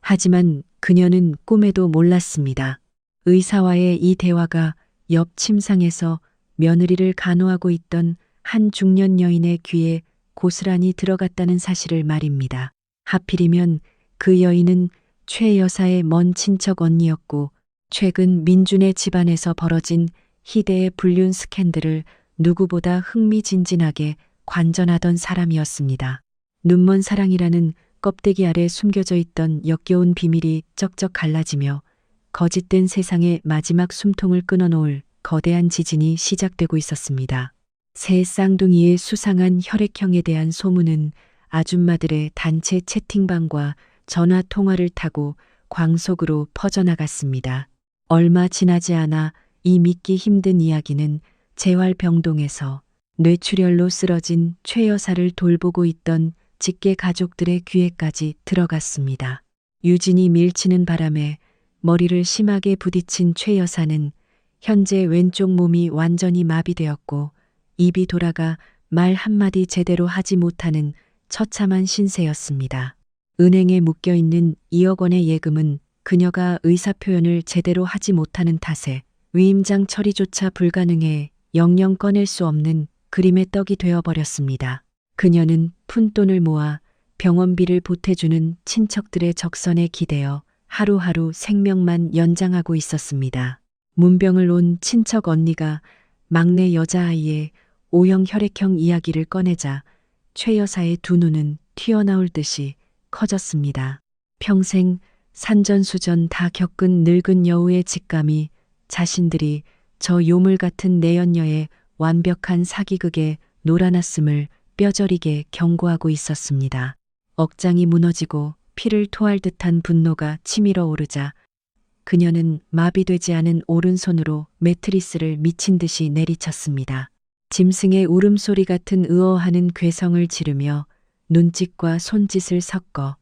하지만 그녀는 꿈에도 몰랐습니다. 의사와의 이 대화가 옆 침상에서 며느리를 간호하고 있던 한 중년 여인의 귀에 고스란히 들어갔다는 사실을 말입니다. 하필이면 그 여인은 최 여사의 먼 친척 언니였고 최근 민준의 집안에서 벌어진 희대의 불륜 스캔들을 누구보다 흥미진진하게 관전하던 사람이었습니다. 눈먼 사랑이라는 껍데기 아래 숨겨져 있던 역겨운 비밀이 쩍쩍 갈라지며 거짓된 세상의 마지막 숨통을 끊어놓을 거대한 지진이 시작되고 있었습니다. 새 쌍둥이의 수상한 혈액형에 대한 소문은 아줌마들의 단체 채팅방과 전화 통화를 타고 광속으로 퍼져나갔습니다. 얼마 지나지 않아 이 믿기 힘든 이야기는 재활병동에서 뇌출혈로 쓰러진 최 여사를 돌보고 있던 직계 가족들의 귀에까지 들어갔습니다. 유진이 밀치는 바람에 머리를 심하게 부딪힌 최 여사는 현재 왼쪽 몸이 완전히 마비되었고 입이 돌아가 말 한마디 제대로 하지 못하는 처참한 신세였습니다. 은행에 묶여있는 2억 원의 예금은 그녀가 의사표현을 제대로 하지 못하는 탓에 위임장 처리조차 불가능해 영영 꺼낼 수 없는 그림의 떡이 되어버렸습니다. 그녀는 푼돈을 모아 병원비를 보태주는 친척들의 적선에 기대어 하루하루 생명만 연장하고 있었습니다. 문병을 온 친척 언니가 막내 여자아이의 O형 혈액형 이야기를 꺼내자 최 여사의 두 눈은 튀어나올 듯이 커졌습니다. 평생 산전수전 다 겪은 늙은 여우의 직감이 자신들이 저 요물 같은 내연녀의 완벽한 사기극에 놀아났음을 뼈저리게 경고하고 있었습니다. 억장이 무너지고 피를 토할 듯한 분노가 치밀어 오르자 그녀는 마비되지 않은 오른손으로 매트리스를 미친 듯이 내리쳤습니다. 짐승의 울음소리 같은 으어하는 괴성을 지르며 눈짓과 손짓을 섞어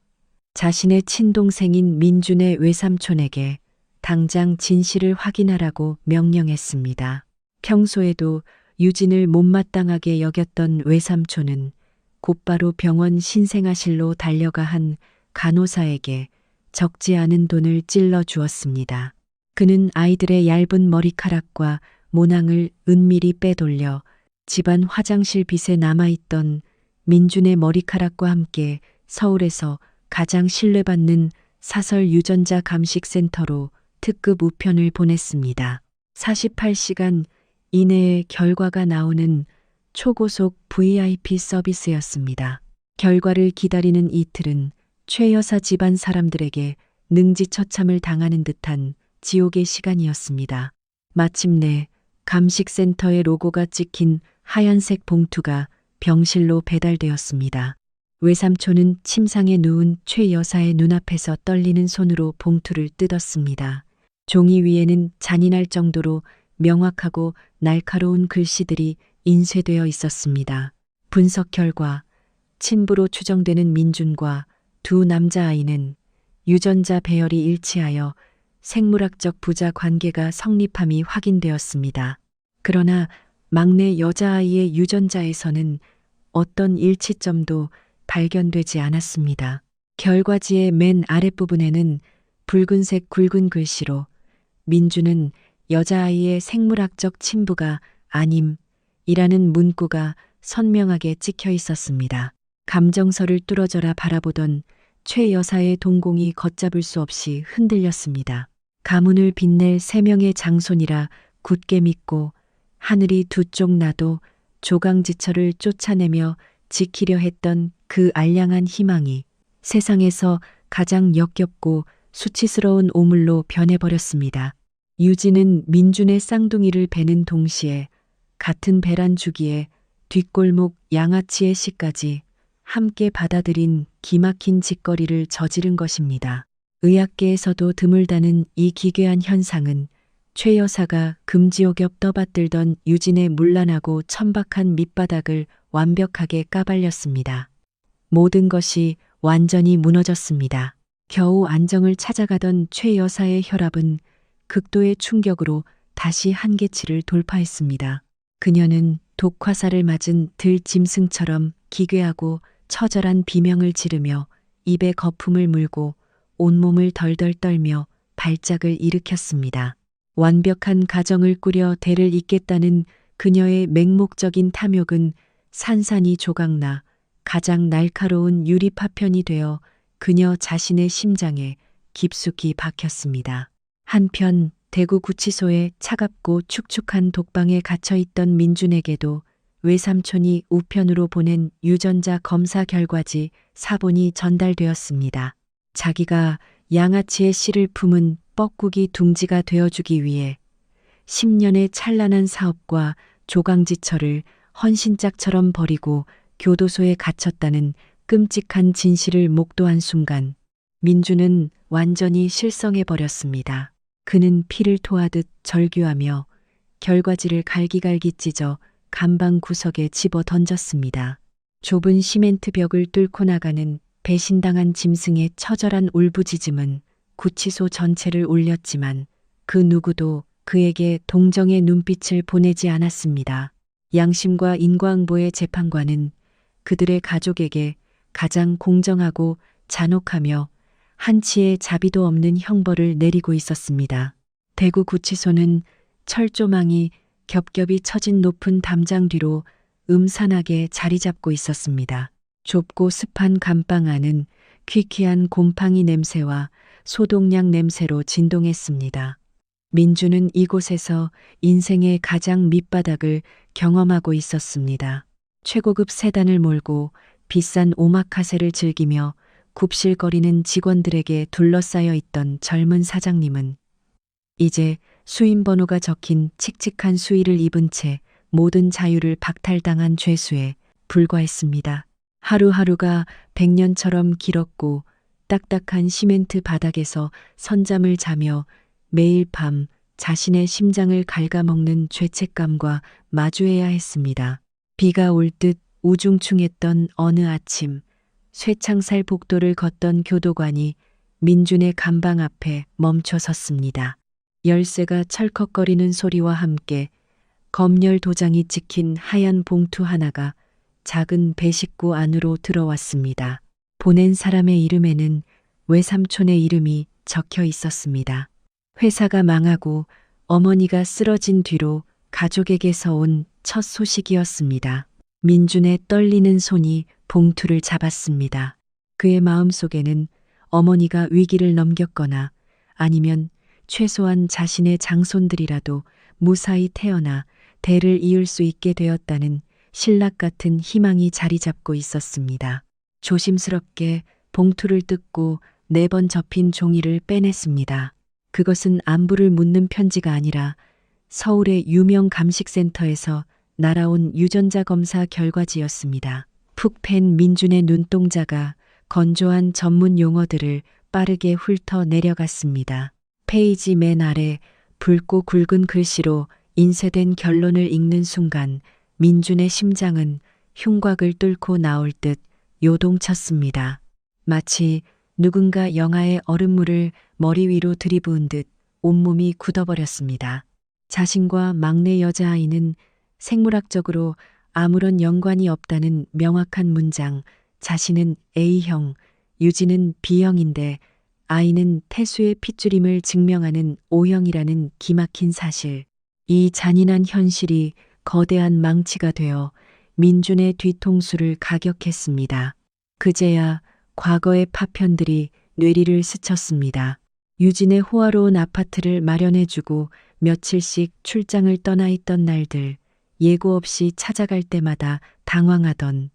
자신의 친동생인 민준의 외삼촌에게 당장 진실을 확인하라고 명령했습니다. 평소에도 유진을 못마땅하게 여겼던 외삼촌은 곧바로 병원 신생아실로 달려가 한 간호사에게 적지 않은 돈을 찔러 주었습니다. 그는 아이들의 얇은 머리카락과 모낭을 은밀히 빼돌려 집안 화장실 빗에 남아있던 민준의 머리카락과 함께 서울에서 가장 신뢰받는 사설 유전자 감식센터로 특급 우편을 보냈습니다. 48시간 이내에 결과가 나오는 초고속 VIP 서비스였습니다. 결과를 기다리는 이틀은 최 여사 집안 사람들에게 능지처참을 당하는 듯한 지옥의 시간이었습니다. 마침내 감식센터의 로고가 찍힌 하얀색 봉투가 병실로 배달되었습니다. 외삼촌은 침상에 누운 최 여사의 눈앞에서 떨리는 손으로 봉투를 뜯었습니다. 종이 위에는 잔인할 정도로 명확하고 날카로운 글씨들이 인쇄되어 있었습니다. 분석 결과 친부로 추정되는 민준과 두 남자아이는 유전자 배열이 일치하여 생물학적 부자 관계가 성립함이 확인되었습니다. 그러나 막내 여자아이의 유전자에서는 어떤 일치점도 발견되지 않았습니다. 결과지의 맨 아랫부분에는 붉은색 굵은 글씨로 민준은 여자아이의 생물학적 친부가 아님이라는 문구가 선명하게 찍혀 있었습니다. 감정선을 뚫어져라 바라보던 최 여사의 동공이 걷잡을 수 없이 흔들렸습니다. 가문을 빛낼 세 명의 장손이라 굳게 믿고 하늘이 두 쪽 나도 조강지처를 쫓아내며 지키려 했던 그 알량한 희망이 세상에서 가장 역겹고 수치스러운 오물로 변해버렸습니다. 유진은 민준의 쌍둥이를 베는 동시에 같은 배란 주기에 뒷골목 양아치의 시까지 함께 받아들인 기막힌 짓거리를 저지른 것입니다. 의학계에서도 드물다는 이 기괴한 현상은 최 여사가 금지옥엽 떠받들던 유진의 문란하고 천박한 밑바닥을 완벽하게 까발렸습니다. 모든 것이 완전히 무너졌습니다. 겨우 안정을 찾아가던 최 여사의 혈압은 극도의 충격으로 다시 한계치를 돌파했습니다. 그녀는 독화살을 맞은 들짐승처럼 기괴하고 처절한 비명을 지르며 입에 거품을 물고 온몸을 덜덜 떨며 발작을 일으켰습니다. 완벽한 가정을 꾸려 대를 잇겠다는 그녀의 맹목적인 탐욕은 산산이 조각나 가장 날카로운 유리파편이 되어 그녀 자신의 심장에 깊숙이 박혔습니다. 한편 대구구치소의 차갑고 축축한 독방에 갇혀있던 민준에게도 외삼촌이 우편으로 보낸 유전자 검사 결과지 사본이 전달되었습니다. 자기가 양아치의 씨를 품은 뻐꾸기 둥지가 되어주기 위해 10년의 찬란한 사업과 조강지처를 헌신짝처럼 버리고 교도소에 갇혔다는 끔찍한 진실을 목도한 순간 민주는 완전히 실성해버렸습니다. 그는 피를 토하듯 절규하며 결과지를 갈기갈기 찢어 감방 구석에 집어 던졌습니다. 좁은 시멘트 벽을 뚫고 나가는 배신당한 짐승의 처절한 울부짖음은 구치소 전체를 울렸지만 그 누구도 그에게 동정의 눈빛을 보내지 않았습니다. 양심과 인과응보의 재판관은 그들의 가족에게 가장 공정하고 잔혹하며 한치의 자비도 없는 형벌을 내리고 있었습니다. 대구구치소는 철조망이 겹겹이 처진 높은 담장 뒤로 음산하게 자리 잡고 있었습니다. 좁고 습한 감방 안은 퀴퀴한 곰팡이 냄새와 소독약 냄새로 진동했습니다. 민주는 이곳에서 인생의 가장 밑바닥을 경험하고 있었습니다. 최고급 세단을 몰고 비싼 오마카세를 즐기며 굽실거리는 직원들에게 둘러싸여 있던 젊은 사장님은 이제 수임번호가 적힌 칙칙한 수의를 입은 채 모든 자유를 박탈당한 죄수에 불과했습니다. 하루하루가 100년처럼 길었고 딱딱한 시멘트 바닥에서 선잠을 자며 매일 밤 자신의 심장을 갉아먹는 죄책감과 마주해야 했습니다. 비가 올 듯 우중충했던 어느 아침, 쇠창살 복도를 걷던 교도관이 민준의 감방 앞에 멈춰 섰습니다. 열쇠가 철컥거리는 소리와 함께 검열 도장이 찍힌 하얀 봉투 하나가 작은 배식구 안으로 들어왔습니다. 보낸 사람의 이름에는 외삼촌의 이름이 적혀 있었습니다. 회사가 망하고 어머니가 쓰러진 뒤로 가족에게서 온 첫 소식이었습니다. 민준의 떨리는 손이 봉투를 잡았습니다. 그의 마음속에는 어머니가 위기를 넘겼거나 아니면 최소한 자신의 장손들이라도 무사히 태어나 대를 이을 수 있게 되었다는 신락 같은 희망이 자리 잡고 있었습니다. 조심스럽게 봉투를 뜯고 4번 접힌 종이를 빼냈습니다. 그것은 안부를 묻는 편지가 아니라 서울의 유명 감식센터에서 날아온 유전자 검사 결과지였습니다. 푹 팬 민준의 눈동자가 건조한 전문 용어들을 빠르게 훑어 내려갔습니다. 페이지 맨 아래 붉고 굵은 글씨로 인쇄된 결론을 읽는 순간 민준의 심장은 흉곽을 뚫고 나올 듯 요동쳤습니다. 마치 누군가 영하의 얼음물을 머리 위로 들이부은 듯 온몸이 굳어버렸습니다. 자신과 막내 여자아이는 생물학적으로 아무런 연관이 없다는 명확한 문장, 자신은 A형, 유진은 B형인데 아이는 태수의 핏줄임을 증명하는 O형이라는 기막힌 사실. 이 잔인한 현실이 거대한 망치가 되어 민준의 뒤통수를 가격했습니다. 그제야 과거의 파편들이 뇌리를 스쳤습니다. 유진의 호화로운 아파트를 마련해주고 며칠씩 출장을 떠나 있던 날들, 예고 없이 찾아갈 때마다 당황하던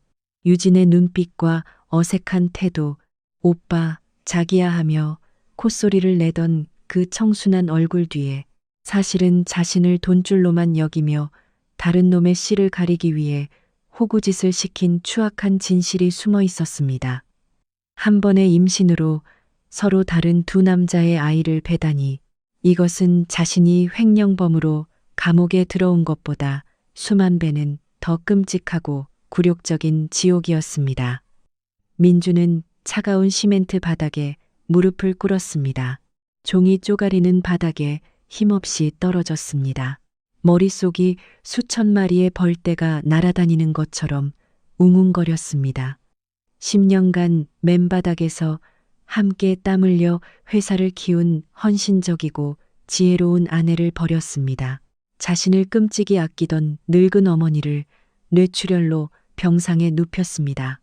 유진의 눈빛과 어색한 태도, 오빠, 자기야 하며 콧소리를 내던 그 청순한 얼굴 뒤에 사실은 자신을 돈줄로만 여기며 다른 놈의 씨를 가리기 위해 호구짓을 시킨 추악한 진실이 숨어 있었습니다. 한 번의 임신으로 서로 다른 두 남자의 아이를 배다니 이것은 자신이 횡령범으로 감옥에 들어온 것보다 수만 배는 더 끔찍하고 굴욕적인 지옥이었습니다. 민주는 차가운 시멘트 바닥에 무릎을 꿇었습니다. 종이 쪼가리는 바닥에 힘없이 떨어졌습니다. 머릿속이 수천 마리의 벌떼가 날아다니는 것처럼 웅웅거렸습니다. 10년간 맨바닥에서 함께 땀 흘려 회사를 키운 헌신적이고 지혜로운 아내를 버렸습니다. 자신을 끔찍이 아끼던 늙은 어머니를 뇌출혈로 병상에 눕혔습니다.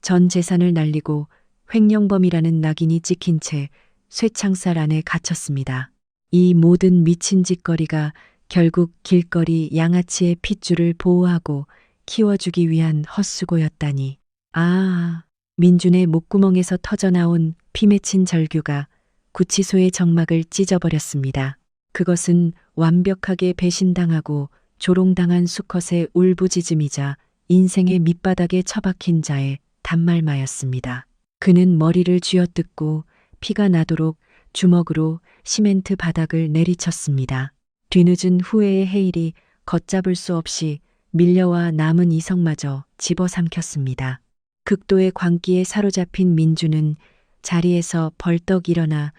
전 재산을 날리고 횡령범이라는 낙인이 찍힌 채 쇠창살 안에 갇혔습니다. 이 모든 미친 짓거리가 결국 길거리 양아치의 핏줄을 보호하고 키워주기 위한 헛수고였다니. 아, 민준의 목구멍에서 터져나온 피 맺힌 절규가 구치소의 정막을 찢어버렸습니다. 그것은 완벽하게 배신당하고 조롱당한 수컷의 울부짖음이자 인생의 밑바닥에 처박힌 자의 단말마였습니다. 그는 머리를 쥐어뜯고 피가 나도록 주먹으로 시멘트 바닥을 내리쳤습니다. 뒤늦은 후회의 해일이 걷잡을 수 없이 밀려와 남은 이성마저 집어삼켰습니다. 극도의 광기에 사로잡힌 민주는 자리에서 벌떡 일어나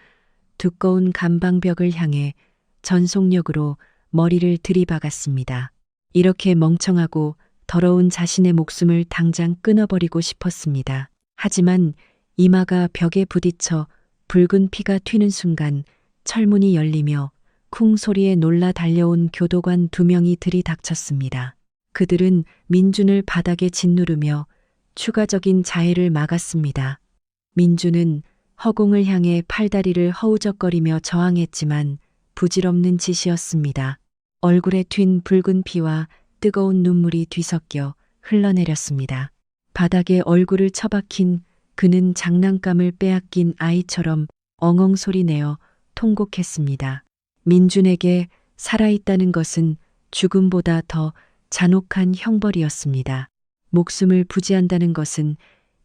두꺼운 감방벽을 향해 전속력으로 머리를 들이박았습니다. 이렇게 멍청하고 더러운 자신의 목숨을 당장 끊어버리고 싶었습니다. 하지만 이마가 벽에 부딪혀 붉은 피가 튀는 순간 철문이 열리며 쿵 소리에 놀라 달려온 교도관 2명이 들이닥쳤습니다. 그들은 민준을 바닥에 짓누르며 추가적인 자해를 막았습니다. 민준은 허공을 향해 팔다리를 허우적거리며 저항했지만 부질없는 짓이었습니다. 얼굴에 튄 붉은 피와 뜨거운 눈물이 뒤섞여 흘러내렸습니다. 바닥에 얼굴을 처박힌 그는 장난감을 빼앗긴 아이처럼 엉엉 소리내어 통곡했습니다. 민준에게 살아있다는 것은 죽음보다 더 잔혹한 형벌이었습니다. 목숨을 부지한다는 것은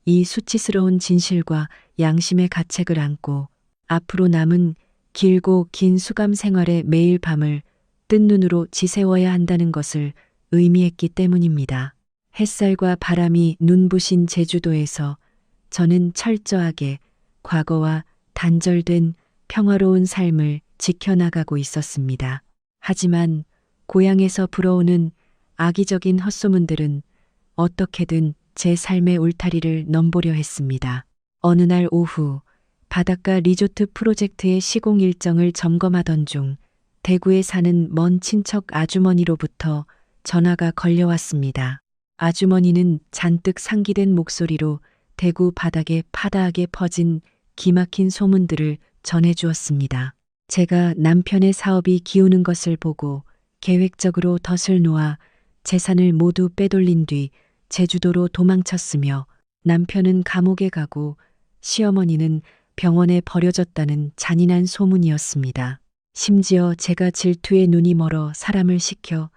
이 수치스러운 진실과 양심의 가책을 안고 앞으로 남은 길고 긴 수감 생활의 매일 밤을 뜬 눈으로 지새워야 한다는 것을 의미했기 때문입니다. 햇살과 바람이 눈부신 제주도에서 저는 철저하게 과거와 단절된 평화로운 삶을 지켜나가고 있었습니다. 하지만 고향에서 불어오는 악의적인 헛소문들은 어떻게든 제 삶의 울타리를 넘보려 했습니다. 어느 날 오후 바닷가 리조트 프로젝트의 시공 일정을 점검하던 중 대구에 사는 먼 친척 아주머니로부터 전화가 걸려왔습니다. 아주머니는 잔뜩 상기된 목소리로 대구 바닥에 파다하게 퍼진 기막힌 소문들을 전해주었습니다. 제가 남편의 사업이 기우는 것을 보고 계획적으로 덫을 놓아 재산을 모두 빼돌린 뒤 제주도로 도망쳤으며 남편은 감옥에 가고 시어머니는 병원에 버려졌다는 잔인한 소문이었습니다. 심지어 제가 질투에 눈이 멀어 사람을 시켜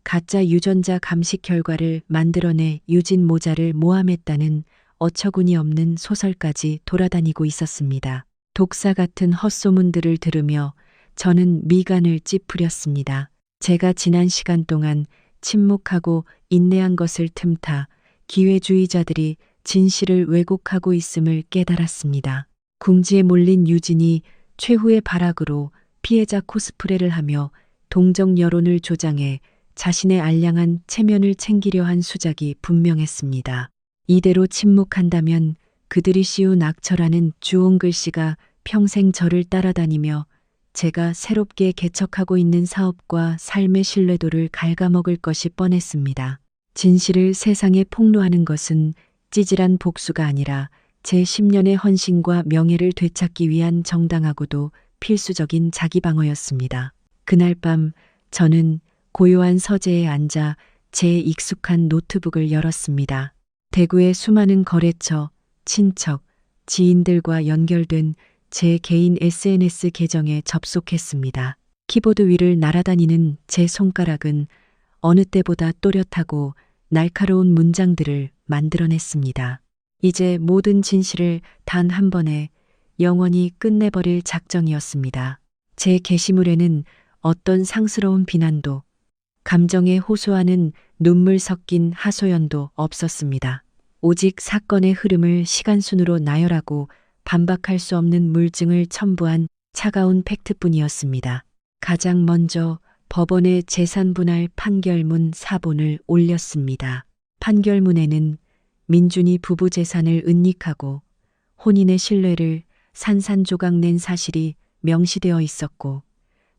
가짜 유전자 감식 결과를 만들어내 유진 모자를 모함했다는 어처구니 없는 소설까지 돌아다니고 있었습니다. 독사 같은 헛소문들을 들으며 저는 미간을 찌푸렸습니다. 제가 지난 시간 동안 침묵하고 인내한 것을 틈타 기회주의자들이 진실을 왜곡하고 있음을 깨달았습니다. 궁지에 몰린 유진이 최후의 발악으로 피해자 코스프레를 하며 동정 여론을 조장해 자신의 알량한 체면을 챙기려 한 수작이 분명했습니다. 이대로 침묵한다면 그들이 씌운 악처라는 주홍 글씨가 평생 저를 따라다니며 제가 새롭게 개척하고 있는 사업과 삶의 신뢰도를 갉아먹을 것이 뻔했습니다. 진실을 세상에 폭로하는 것은 찌질한 복수가 아니라 제 10년의 헌신과 명예를 되찾기 위한 정당하고도 필수적인 자기방어였습니다. 그날 밤 저는 고요한 서재에 앉아 제 익숙한 노트북을 열었습니다. 대구의 수많은 거래처, 친척, 지인들과 연결된 제 개인 SNS 계정에 접속했습니다. 키보드 위를 날아다니는 제 손가락은 어느 때보다 또렷하고 날카로운 문장들을 만들어냈습니다. 이제 모든 진실을 단 한 번에 영원히 끝내버릴 작정이었습니다. 제 게시물에는 어떤 상스러운 비난도, 감정에 호소하는 눈물 섞인 하소연도 없었습니다. 오직 사건의 흐름을 시간순으로 나열하고 반박할 수 없는 물증을 첨부한 차가운 팩트뿐이었습니다. 가장 먼저 법원에 재산분할 판결문 사본을 올렸습니다. 판결문에는 민준이 부부 재산을 은닉하고 혼인의 신뢰를 산산조각 낸 사실이 명시되어 있었고,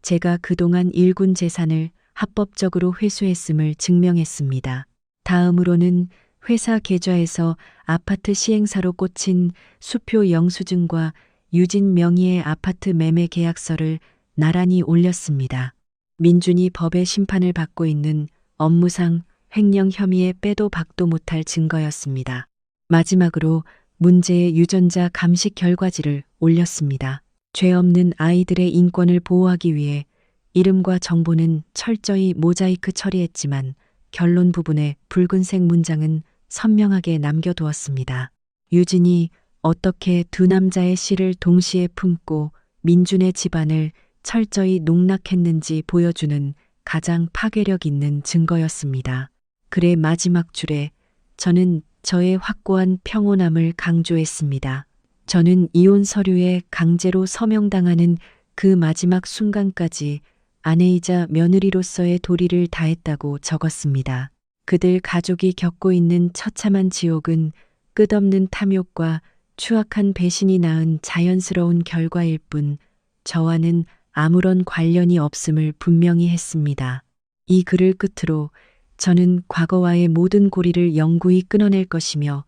제가 그동안 일군 재산을 합법적으로 회수했음을 증명했습니다. 다음으로는 회사 계좌에서 아파트 시행사로 꽂힌 수표 영수증과 유진 명의의 아파트 매매 계약서를 나란히 올렸습니다. 민준이 법의 심판을 받고 있는 업무상 횡령 혐의에 빼도 박도 못할 증거였습니다. 마지막으로 문제의 유전자 감식 결과지를 올렸습니다. 죄 없는 아이들의 인권을 보호하기 위해 이름과 정보는 철저히 모자이크 처리했지만 결론 부분의 붉은색 문장은 선명하게 남겨두었습니다. 유진이 어떻게 두 남자의 씨를 동시에 품고 민준의 집안을 철저히 농락했는지 보여주는 가장 파괴력 있는 증거였습니다. 글의 마지막 줄에 저는 저의 확고한 평온함을 강조했습니다. 저는 이혼 서류에 강제로 서명당하는 그 마지막 순간까지 아내이자 며느리로서의 도리를 다했다고 적었습니다. 그들 가족이 겪고 있는 처참한 지옥은 끝없는 탐욕과 추악한 배신이 낳은 자연스러운 결과일 뿐 저와는 아무런 관련이 없음을 분명히 했습니다. 이 글을 끝으로 저는 과거와의 모든 고리를 영구히 끊어낼 것이며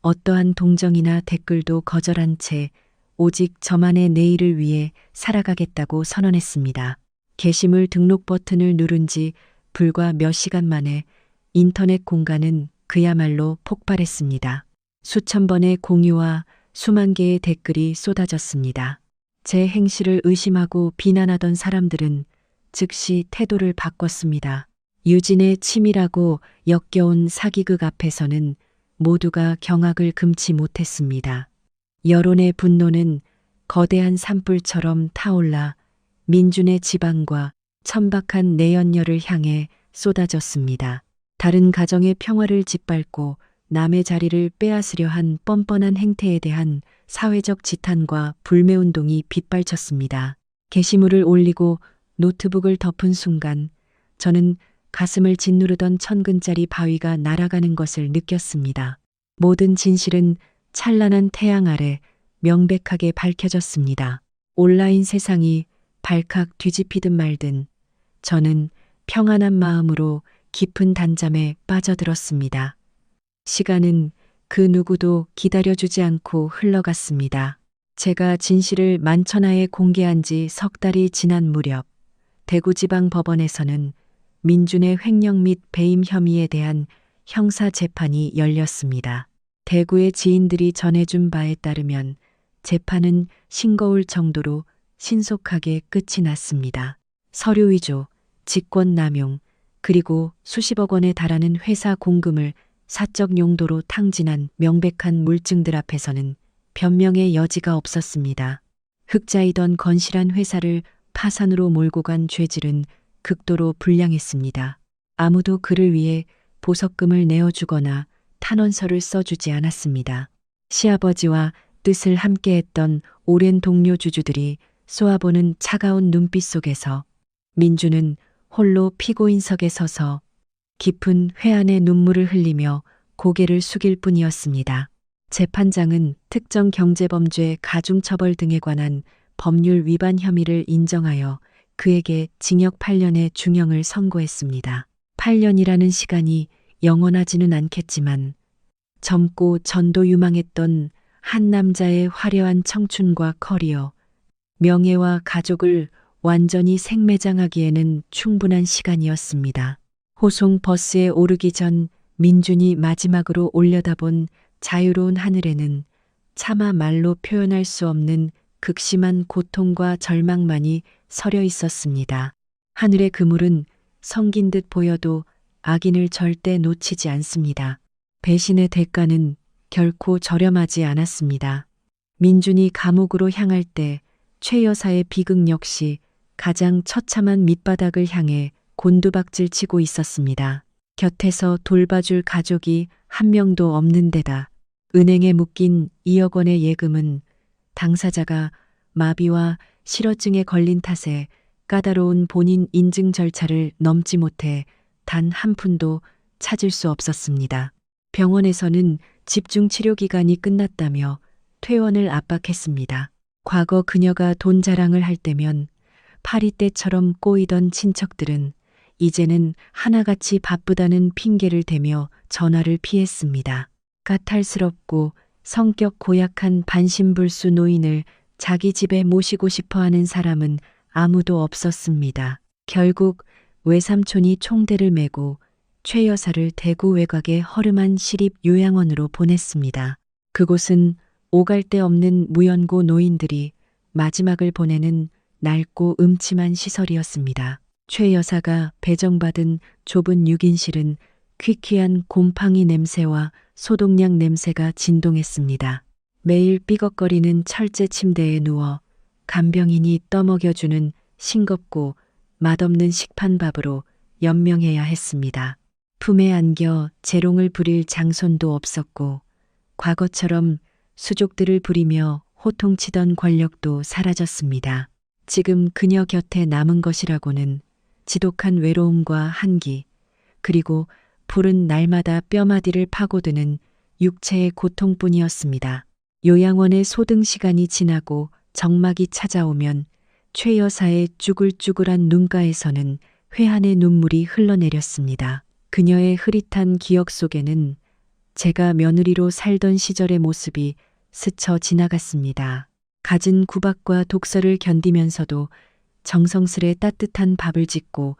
어떠한 동정이나 댓글도 거절한 채 오직 저만의 내일을 위해 살아가겠다고 선언했습니다. 게시물 등록 버튼을 누른 지 불과 몇 시간 만에 인터넷 공간은 그야말로 폭발했습니다. 수천 번의 공유와 수만 개의 댓글이 쏟아졌습니다. 제 행실을 의심하고 비난하던 사람들은 즉시 태도를 바꿨습니다. 유진의 치밀하고 역겨운 사기극 앞에서는 모두가 경악을 금치 못했습니다. 여론의 분노는 거대한 산불처럼 타올라 민준의 집안과 천박한 내연녀를 향해 쏟아졌습니다. 다른 가정의 평화를 짓밟고 남의 자리를 빼앗으려 한 뻔뻔한 행태에 대한 사회적 지탄과 불매운동이 빗발쳤습니다. 게시물을 올리고 노트북을 덮은 순간 저는 가슴을 짓누르던 1000근짜리 바위가 날아가는 것을 느꼈습니다. 모든 진실은 찬란한 태양 아래 명백하게 밝혀졌습니다. 온라인 세상이 발칵 뒤집히든 말든 저는 평안한 마음으로 깊은 단잠에 빠져들었습니다. 시간은 그 누구도 기다려주지 않고 흘러갔습니다. 제가 진실을 만천하에 공개한 지 석 달이 지난 무렵 대구지방법원에서는 민준의 횡령 및 배임 혐의에 대한 형사 재판이 열렸습니다. 대구의 지인들이 전해준 바에 따르면 재판은 싱거울 정도로 신속하게 끝이 났습니다. 서류 위조, 직권 남용, 그리고 수십억 원에 달하는 회사 공금을 사적 용도로 탕진한 명백한 물증들 앞에서는 변명의 여지가 없었습니다. 흑자이던 건실한 회사를 파산으로 몰고 간 죄질은 극도로 불량했습니다. 아무도 그를 위해 보석금을 내어주거나 탄원서를 써주지 않았습니다. 시아버지와 뜻을 함께했던 오랜 동료 주주들이 쏘아보는 차가운 눈빛 속에서 민주는 홀로 피고인석에 서서 깊은 회한의 눈물을 흘리며 고개를 숙일 뿐이었습니다. 재판장은 특정 경제범죄 가중처벌 등에 관한 법률 위반 혐의를 인정하여 그에게 징역 8년의 중형을 선고했습니다. 8년이라는 시간이 영원하지는 않겠지만 젊고 전도유망했던 한 남자의 화려한 청춘과 커리어, 명예와 가족을 완전히 생매장하기에는 충분한 시간이었습니다. 호송 버스에 오르기 전 민준이 마지막으로 올려다본 자유로운 하늘에는 차마 말로 표현할 수 없는 극심한 고통과 절망만이 서려 있었습니다. 하늘의 그물은 성긴 듯 보여도 악인을 절대 놓치지 않습니다. 배신의 대가는 결코 저렴하지 않았습니다. 민준이 감옥으로 향할 때 최 여사의 비극 역시 가장 처참한 밑바닥을 향해 곤두박질 치고 있었습니다. 곁에서 돌봐줄 가족이 한 명도 없는 데다 은행에 묶인 2억 원의 예금은 당사자가 마비와 실어증에 걸린 탓에 까다로운 본인 인증 절차를 넘지 못해 단 한 푼도 찾을 수 없었습니다. 병원에서는 집중 치료 기간이 끝났다며 퇴원을 압박했습니다. 과거 그녀가 돈 자랑을 할 때면 파리떼처럼 꼬이던 친척들은 이제는 하나같이 바쁘다는 핑계를 대며 전화를 피했습니다. 까탈스럽고 성격 고약한 반신불수 노인을 자기 집에 모시고 싶어 하는 사람은 아무도 없었습니다. 결국 외삼촌이 총대를 메고 최 여사를 대구 외곽의 허름한 시립 요양원으로 보냈습니다. 그곳은 오갈 데 없는 무연고 노인들이 마지막을 보내는 낡고 음침한 시설이었습니다. 최 여사가 배정받은 좁은 6인실은 퀴퀴한 곰팡이 냄새와 소독약 냄새가 진동했습니다. 매일 삐걱거리는 철제 침대에 누워 간병인이 떠먹여주는 싱겁고 맛없는 식판밥으로 연명해야 했습니다. 품에 안겨 재롱을 부릴 장손도 없었고 과거처럼 수족들을 부리며 호통치던 권력도 사라졌습니다. 지금 그녀 곁에 남은 것이라고는 지독한 외로움과 한기, 그리고 불은 날마다 뼈마디를 파고드는 육체의 고통뿐이었습니다. 요양원의 소등 시간이 지나고 정막이 찾아오면 최 여사의 쭈글쭈글한 눈가에서는 회한의 눈물이 흘러내렸습니다. 그녀의 흐릿한 기억 속에는 제가 며느리로 살던 시절의 모습이 스쳐 지나갔습니다. 갖은 구박과 독서를 견디면서도 정성스레 따뜻한 밥을 짓고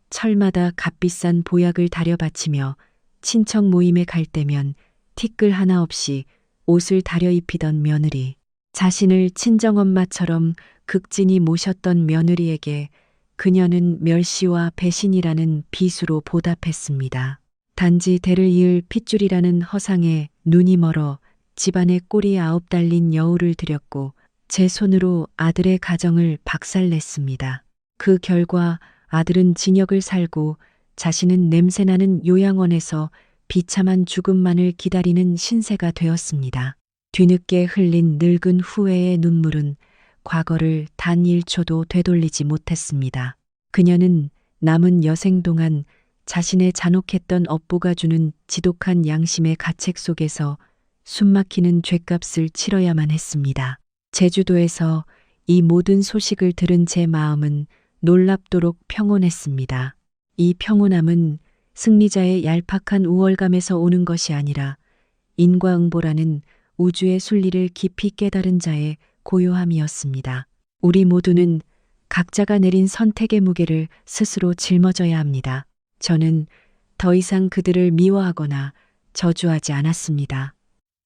철마다 값비싼 보약을 다려 바치며 친척 모임에 갈 때면 티끌 하나 없이 옷을 다려 입히던 며느리. 자신을 친정엄마처럼 극진히 모셨던 며느리에게 그녀는 멸시와 배신이라는 비수로 보답했습니다. 단지 대를 이을 핏줄이라는 허상에 눈이 멀어 집안에 꼴이 9 달린 여우를 들였고 제 손으로 아들의 가정을 박살냈습니다. 그 결과 아들은 징역을 살고 자신은 냄새나는 요양원에서 비참한 죽음만을 기다리는 신세가 되었습니다. 뒤늦게 흘린 늙은 후회의 눈물은 과거를 단 1초도 되돌리지 못했습니다. 그녀는 남은 여생 동안 자신의 잔혹했던 업보가 주는 지독한 양심의 가책 속에서 숨막히는 죗값을 치러야만 했습니다. 제주도에서 이 모든 소식을 들은 제 마음은 놀랍도록 평온했습니다. 이 평온함은 승리자의 얄팍한 우월감에서 오는 것이 아니라 인과응보라는 우주의 순리를 깊이 깨달은 자의 고요함이었습니다. 우리 모두는 각자가 내린 선택의 무게를 스스로 짊어져야 합니다. 저는 더 이상 그들을 미워하거나 저주하지 않았습니다.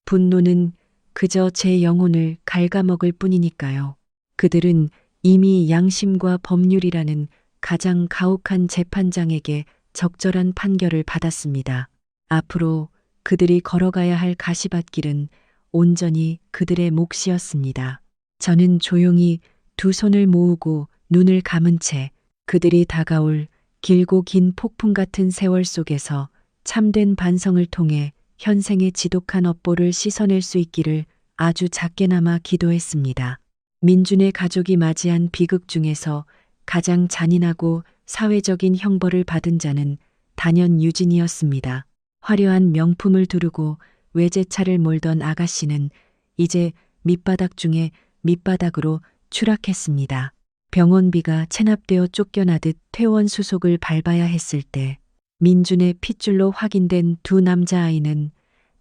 분노는 그저 제 영혼을 갉아먹을 뿐이니까요. 그들은 이미 양심과 법률이라는 가장 가혹한 재판장에게 적절한 판결을 받았습니다. 앞으로 그들이 걸어가야 할 가시밭길은 온전히 그들의 몫이었습니다. 저는 조용히 두 손을 모으고 눈을 감은 채 그들이 다가올 길고 긴 폭풍 같은 세월 속에서 참된 반성을 통해 현생의 지독한 업보를 씻어낼 수 있기를 아주 작게나마 기도했습니다. 민준의 가족이 맞이한 비극 중에서 가장 잔인하고 사회적인 형벌을 받은 자는 단연 유진이었습니다. 화려한 명품을 두르고 외제차를 몰던 아가씨는 이제 밑바닥 중에 밑바닥으로 추락했습니다. 병원비가 체납되어 쫓겨나듯 퇴원 수속을 밟아야 했을 때 민준의 핏줄로 확인된 두 남자아이는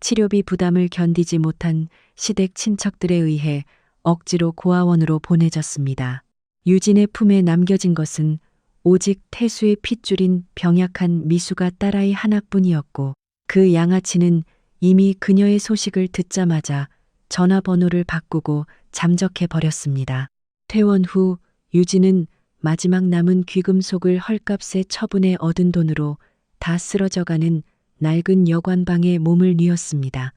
치료비 부담을 견디지 못한 시댁 친척들에 의해 억지로 고아원으로 보내졌습니다. 유진의 품에 남겨진 것은 오직 태수의 핏줄인 병약한 미수가 딸아이 하나뿐이었고 그 양아치는 이미 그녀의 소식을 듣자마자 전화번호를 바꾸고 잠적해 버렸습니다. 퇴원 후 유진은 마지막 남은 귀금속을 헐값에 처분해 얻은 돈으로 다 쓰러져가는 낡은 여관방에 몸을 뉘었습니다.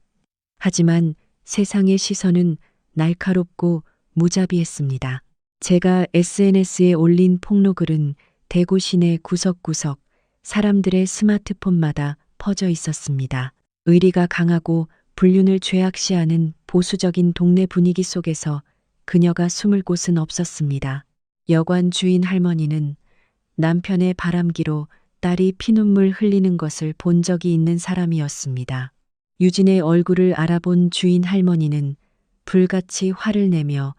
하지만 세상의 시선은 날카롭고 무자비했습니다. 제가 SNS에 올린 폭로글은 대구 시내 구석구석 사람들의 스마트폰마다 퍼져 있었습니다. 의리가 강하고 불륜을 죄악시하는 보수적인 동네 분위기 속에서 그녀가 숨을 곳은 없었습니다. 여관 주인 할머니는 남편의 바람기로 딸이 피눈물 흘리는 것을 본 적이 있는 사람이었습니다. 유진의 얼굴을 알아본 주인 할머니는 불같이 화를 내며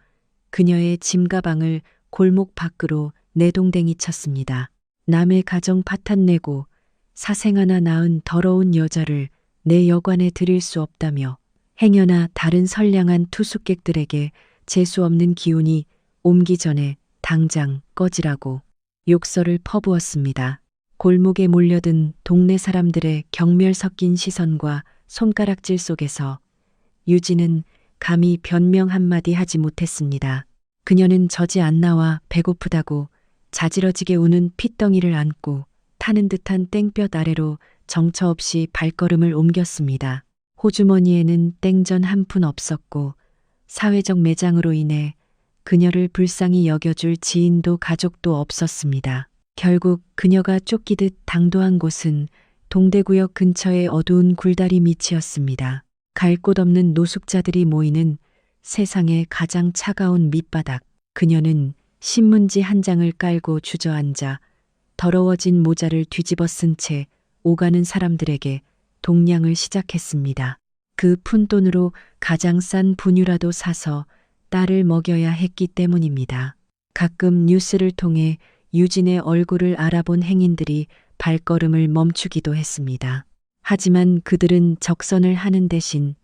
그녀의 짐가방을 골목 밖으로 내동댕이 쳤습니다. 남의 가정 파탄내고 사생 하나 낳은 더러운 여자를 내 여관에 들일 수 없다며 행여나 다른 선량한 투숙객들에게 재수 없는 기운이 옮기 전에 당장 꺼지라고 욕설을 퍼부었습니다. 골목에 몰려든 동네 사람들의 경멸 섞인 시선과 손가락질 속에서 유진은 감히 변명 한마디 하지 못했습니다. 그녀는 젖이 안 나와 배고프다고 자지러지게 우는 핏덩이를 안고 타는 듯한 땡볕 아래로 정처 없이 발걸음을 옮겼습니다. 호주머니에는 땡전 한 푼 없었고 사회적 매장으로 인해 그녀를 불쌍히 여겨줄 지인도 가족도 없었습니다. 결국 그녀가 쫓기듯 당도한 곳은 동대구역 근처의 어두운 굴다리 밑이었습니다. 갈 곳 없는 노숙자들이 모이는 세상의 가장 차가운 밑바닥. 그녀는 신문지 한 장을 깔고 주저앉아 더러워진 모자를 뒤집어 쓴 채 오가는 사람들에게 동냥을 시작했습니다. 그 푼돈으로 가장 싼 분유라도 사서 딸을 먹여야 했기 때문입니다. 가끔 뉴스를 통해 유진의 얼굴을 알아본 행인들이 발걸음을 멈추기도 했습니다. 하지만 그들은 적선을 하는 대신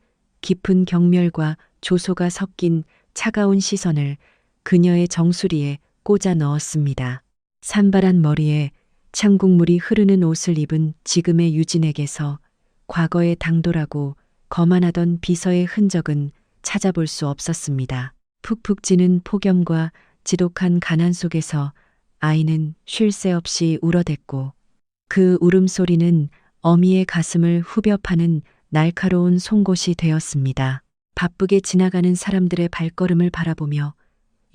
깊은 경멸과 조소가 섞인 차가운 시선을 그녀의 정수리에 꽂아 넣었습니다. 산발한 머리에 창국물이 흐르는 옷을 입은 지금의 유진에게서 과거의 당돌하고 거만하던 비서의 흔적은 찾아볼 수 없었습니다. 푹푹 찌는 폭염과 지독한 가난 속에서 아이는 쉴 새 없이 울어댔고 그 울음소리는 어미의 가슴을 후벼 파는 날카로운 송곳이 되었습니다. 바쁘게 지나가는 사람들의 발걸음을 바라보며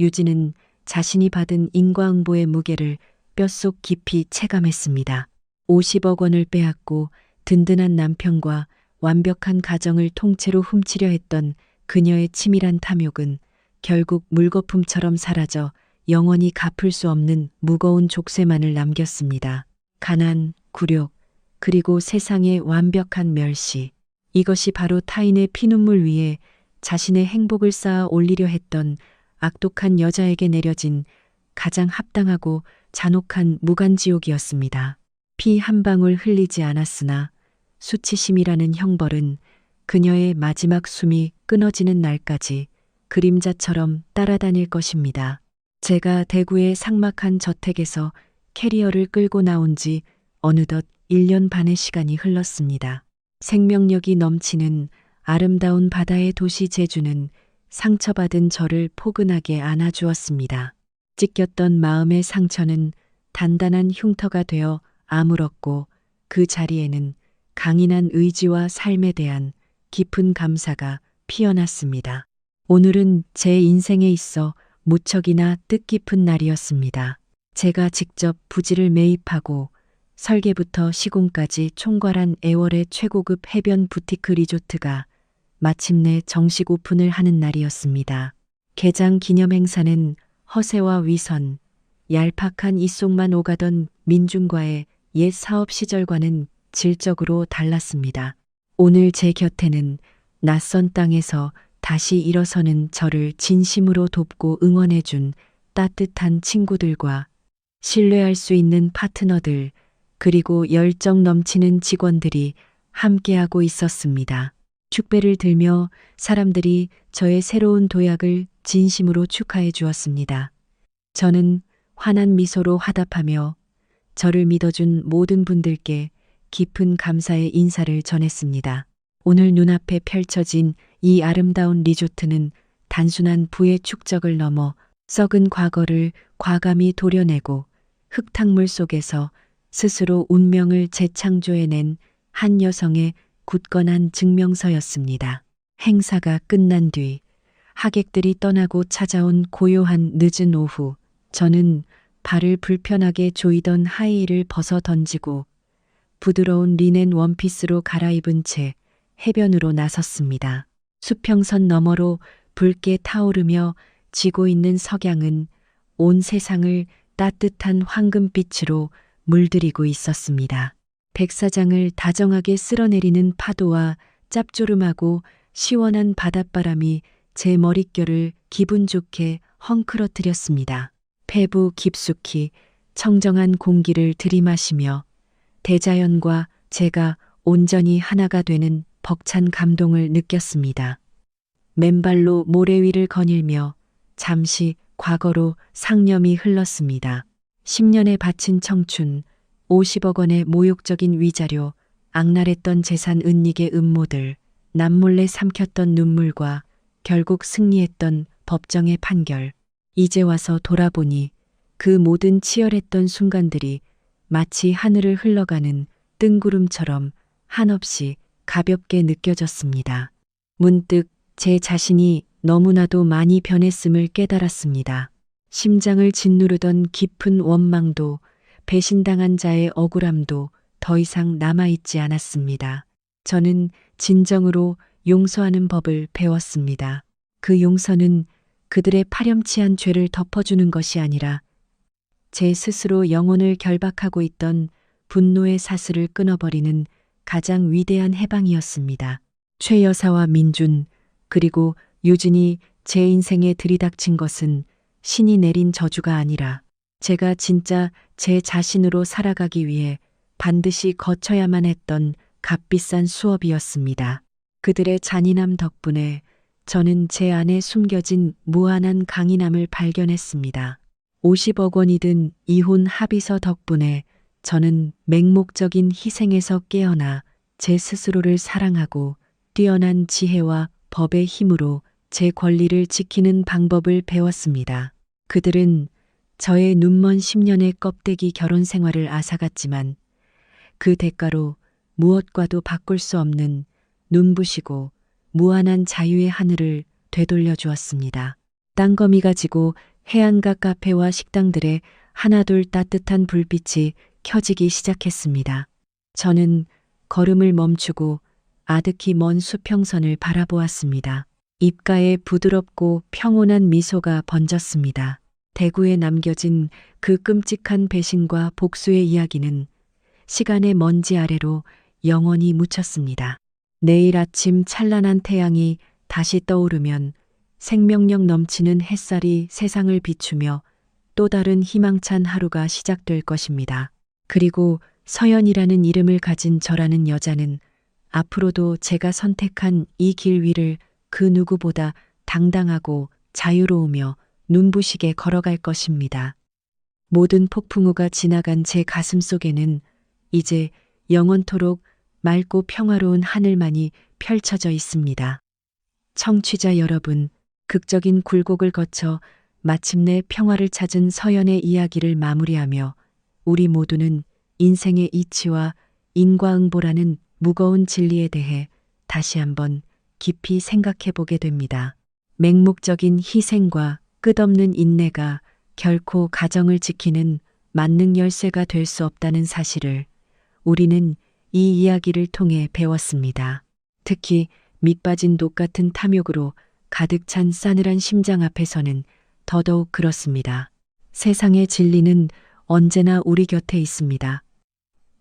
유진은 자신이 받은 인과응보의 무게를 뼛속 깊이 체감했습니다. 50억 원을 빼앗고 든든한 남편과 완벽한 가정을 통째로 훔치려 했던 그녀의 치밀한 탐욕은 결국 물거품처럼 사라져 영원히 갚을 수 없는 무거운 족쇄만을 남겼습니다. 가난, 굴욕, 그리고 세상의 완벽한 멸시. 이것이 바로 타인의 피눈물 위에 자신의 행복을 쌓아 올리려 했던 악독한 여자에게 내려진 가장 합당하고 잔혹한 무간지옥이었습니다. 피 한 방울 흘리지 않았으나 수치심이라는 형벌은 그녀의 마지막 숨이 끊어지는 날까지 그림자처럼 따라다닐 것입니다. 제가 대구의 삭막한 저택에서 캐리어를 끌고 나온 지 어느덧 1년 반의 시간이 흘렀습니다. 생명력이 넘치는 아름다운 바다의 도시 제주는 상처받은 저를 포근하게 안아주었습니다. 찢겼던 마음의 상처는 단단한 흉터가 되어 아물었고 그 자리에는 강인한 의지와 삶에 대한 깊은 감사가 피어났습니다. 오늘은 제 인생에 있어 무척이나 뜻깊은 날이었습니다. 제가 직접 부지를 매입하고 설계부터 시공까지 총괄한 애월의 최고급 해변 부티크 리조트가 마침내 정식 오픈을 하는 날이었습니다. 개장 기념 행사는 허세와 위선, 얄팍한 입속만 오가던 민중과의 옛 사업 시절과는 질적으로 달랐습니다. 오늘 제 곁에는 낯선 땅에서 다시 일어서는 저를 진심으로 돕고 응원해준 따뜻한 친구들과 신뢰할 수 있는 파트너들, 그리고 열정 넘치는 직원들이 함께하고 있었습니다. 축배를 들며 사람들이 저의 새로운 도약을 진심으로 축하해 주었습니다. 저는 환한 미소로 화답하며 저를 믿어준 모든 분들께 깊은 감사의 인사를 전했습니다. 오늘 눈앞에 펼쳐진 이 아름다운 리조트는 단순한 부의 축적을 넘어 썩은 과거를 과감히 도려내고 흙탕물 속에서 스스로 운명을 재창조해낸 한 여성의 굳건한 증명서였습니다. 행사가 끝난 뒤 하객들이 떠나고 찾아온 고요한 늦은 오후, 저는 발을 불편하게 조이던 하이힐을 벗어 던지고 부드러운 리넨 원피스로 갈아입은 채 해변으로 나섰습니다. 수평선 너머로 붉게 타오르며 지고 있는 석양은 온 세상을 따뜻한 황금빛으로 물들이고 있었습니다. 백사장을 다정하게 쓸어내리는 파도와 짭조름하고 시원한 바닷바람이 제 머릿결을 기분 좋게 헝클어뜨렸습니다. 폐부 깊숙이 청정한 공기를 들이마시며 대자연과 제가 온전히 하나가 되는 벅찬 감동을 느꼈습니다. 맨발로 모래 위를 거닐며 잠시 과거로 상념이 흘렀습니다. 10년에 바친 청춘, 50억 원의 모욕적인 위자료, 악랄했던 재산 은닉의 음모들, 남몰래 삼켰던 눈물과 결국 승리했던 법정의 판결. 이제 와서 돌아보니 그 모든 치열했던 순간들이 마치 하늘을 흘러가는 뜬구름처럼 한없이 가볍게 느껴졌습니다. 문득 제 자신이 너무나도 많이 변했음을 깨달았습니다. 심장을 짓누르던 깊은 원망도 배신당한 자의 억울함도 더 이상 남아있지 않았습니다. 저는 진정으로 용서하는 법을 배웠습니다. 그 용서는 그들의 파렴치한 죄를 덮어주는 것이 아니라 제 스스로 영혼을 결박하고 있던 분노의 사슬을 끊어버리는 가장 위대한 해방이었습니다. 최 여사와 민준 그리고 유진이 제 인생에 들이닥친 것은 신이 내린 저주가 아니라 제가 진짜 제 자신으로 살아가기 위해 반드시 거쳐야만 했던 값비싼 수업이었습니다. 그들의 잔인함 덕분에 저는 제 안에 숨겨진 무한한 강인함을 발견했습니다. 50억 원이 든 이혼 합의서 덕분에 저는 맹목적인 희생에서 깨어나 제 스스로를 사랑하고 뛰어난 지혜와 법의 힘으로 제 권리를 지키는 방법을 배웠습니다. 그들은 저의 눈먼 10년의 껍데기 결혼 생활을 앗아갔지만 그 대가로 무엇과도 바꿀 수 없는 눈부시고 무한한 자유의 하늘을 되돌려 주었습니다. 땅거미가 지고 해안가 카페와 식당들에 하나둘 따뜻한 불빛이 켜지기 시작했습니다. 저는 걸음을 멈추고 아득히 먼 수평선을 바라보았습니다. 입가에 부드럽고 평온한 미소가 번졌습니다. 대구에 남겨진 그 끔찍한 배신과 복수의 이야기는 시간의 먼지 아래로 영원히 묻혔습니다. 내일 아침 찬란한 태양이 다시 떠오르면 생명력 넘치는 햇살이 세상을 비추며 또 다른 희망찬 하루가 시작될 것입니다. 그리고 서연이라는 이름을 가진 저라는 여자는 앞으로도 제가 선택한 이 길 위를 그 누구보다 당당하고 자유로우며 눈부시게 걸어갈 것입니다. 모든 폭풍우가 지나간 제 가슴 속에는 이제 영원토록 맑고 평화로운 하늘만이 펼쳐져 있습니다. 청취자 여러분, 극적인 굴곡을 거쳐 마침내 평화를 찾은 서연의 이야기를 마무리하며 우리 모두는 인생의 이치와 인과응보라는 무거운 진리에 대해 다시 한번 깊이 생각해 보게 됩니다. 맹목적인 희생과 끝없는 인내가 결코 가정을 지키는 만능 열쇠가 될 수 없다는 사실을 우리는 이 이야기를 통해 배웠습니다. 특히 밑빠진 독 같은 탐욕으로 가득 찬 싸늘한 심장 앞에서는 더더욱 그렇습니다. 세상의 진리는 언제나 우리 곁에 있습니다.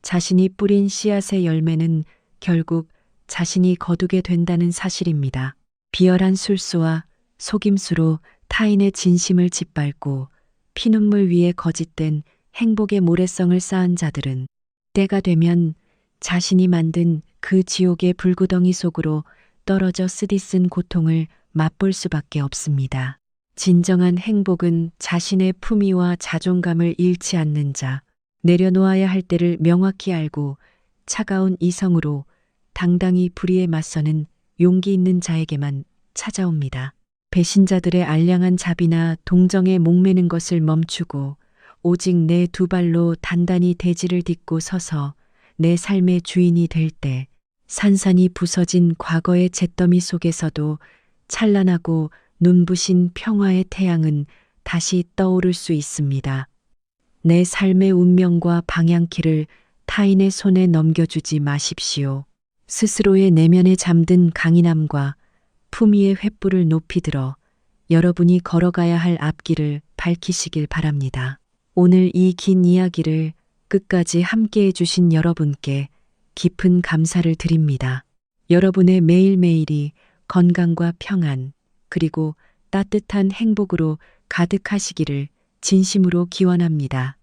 자신이 뿌린 씨앗의 열매는 결국 자신이 거두게 된다는 사실입니다. 비열한 술수와 속임수로 타인의 진심을 짓밟고 피눈물 위에 거짓된 행복의 모래성을 쌓은 자들은 때가 되면 자신이 만든 그 지옥의 불구덩이 속으로 떨어져 쓰디쓴 고통을 맛볼 수밖에 없습니다. 진정한 행복은 자신의 품위와 자존감을 잃지 않는 자, 내려놓아야 할 때를 명확히 알고 차가운 이성으로 당당히 불의에 맞서는 용기 있는 자에게만 찾아옵니다. 배신자들의 알량한 자비나 동정에 목매는 것을 멈추고 오직 내 두 발로 단단히 대지를 딛고 서서 내 삶의 주인이 될 때 산산이 부서진 과거의 잿더미 속에서도 찬란하고 눈부신 평화의 태양은 다시 떠오를 수 있습니다. 내 삶의 운명과 방향키를 타인의 손에 넘겨주지 마십시오. 스스로의 내면에 잠든 강인함과 품위의 횃불을 높이 들어 여러분이 걸어가야 할 앞길을 밝히시길 바랍니다. 오늘 이 긴 이야기를 끝까지 함께 해주신 여러분께 깊은 감사를 드립니다. 여러분의 매일매일이 건강과 평안, 그리고 따뜻한 행복으로 가득하시기를 진심으로 기원합니다.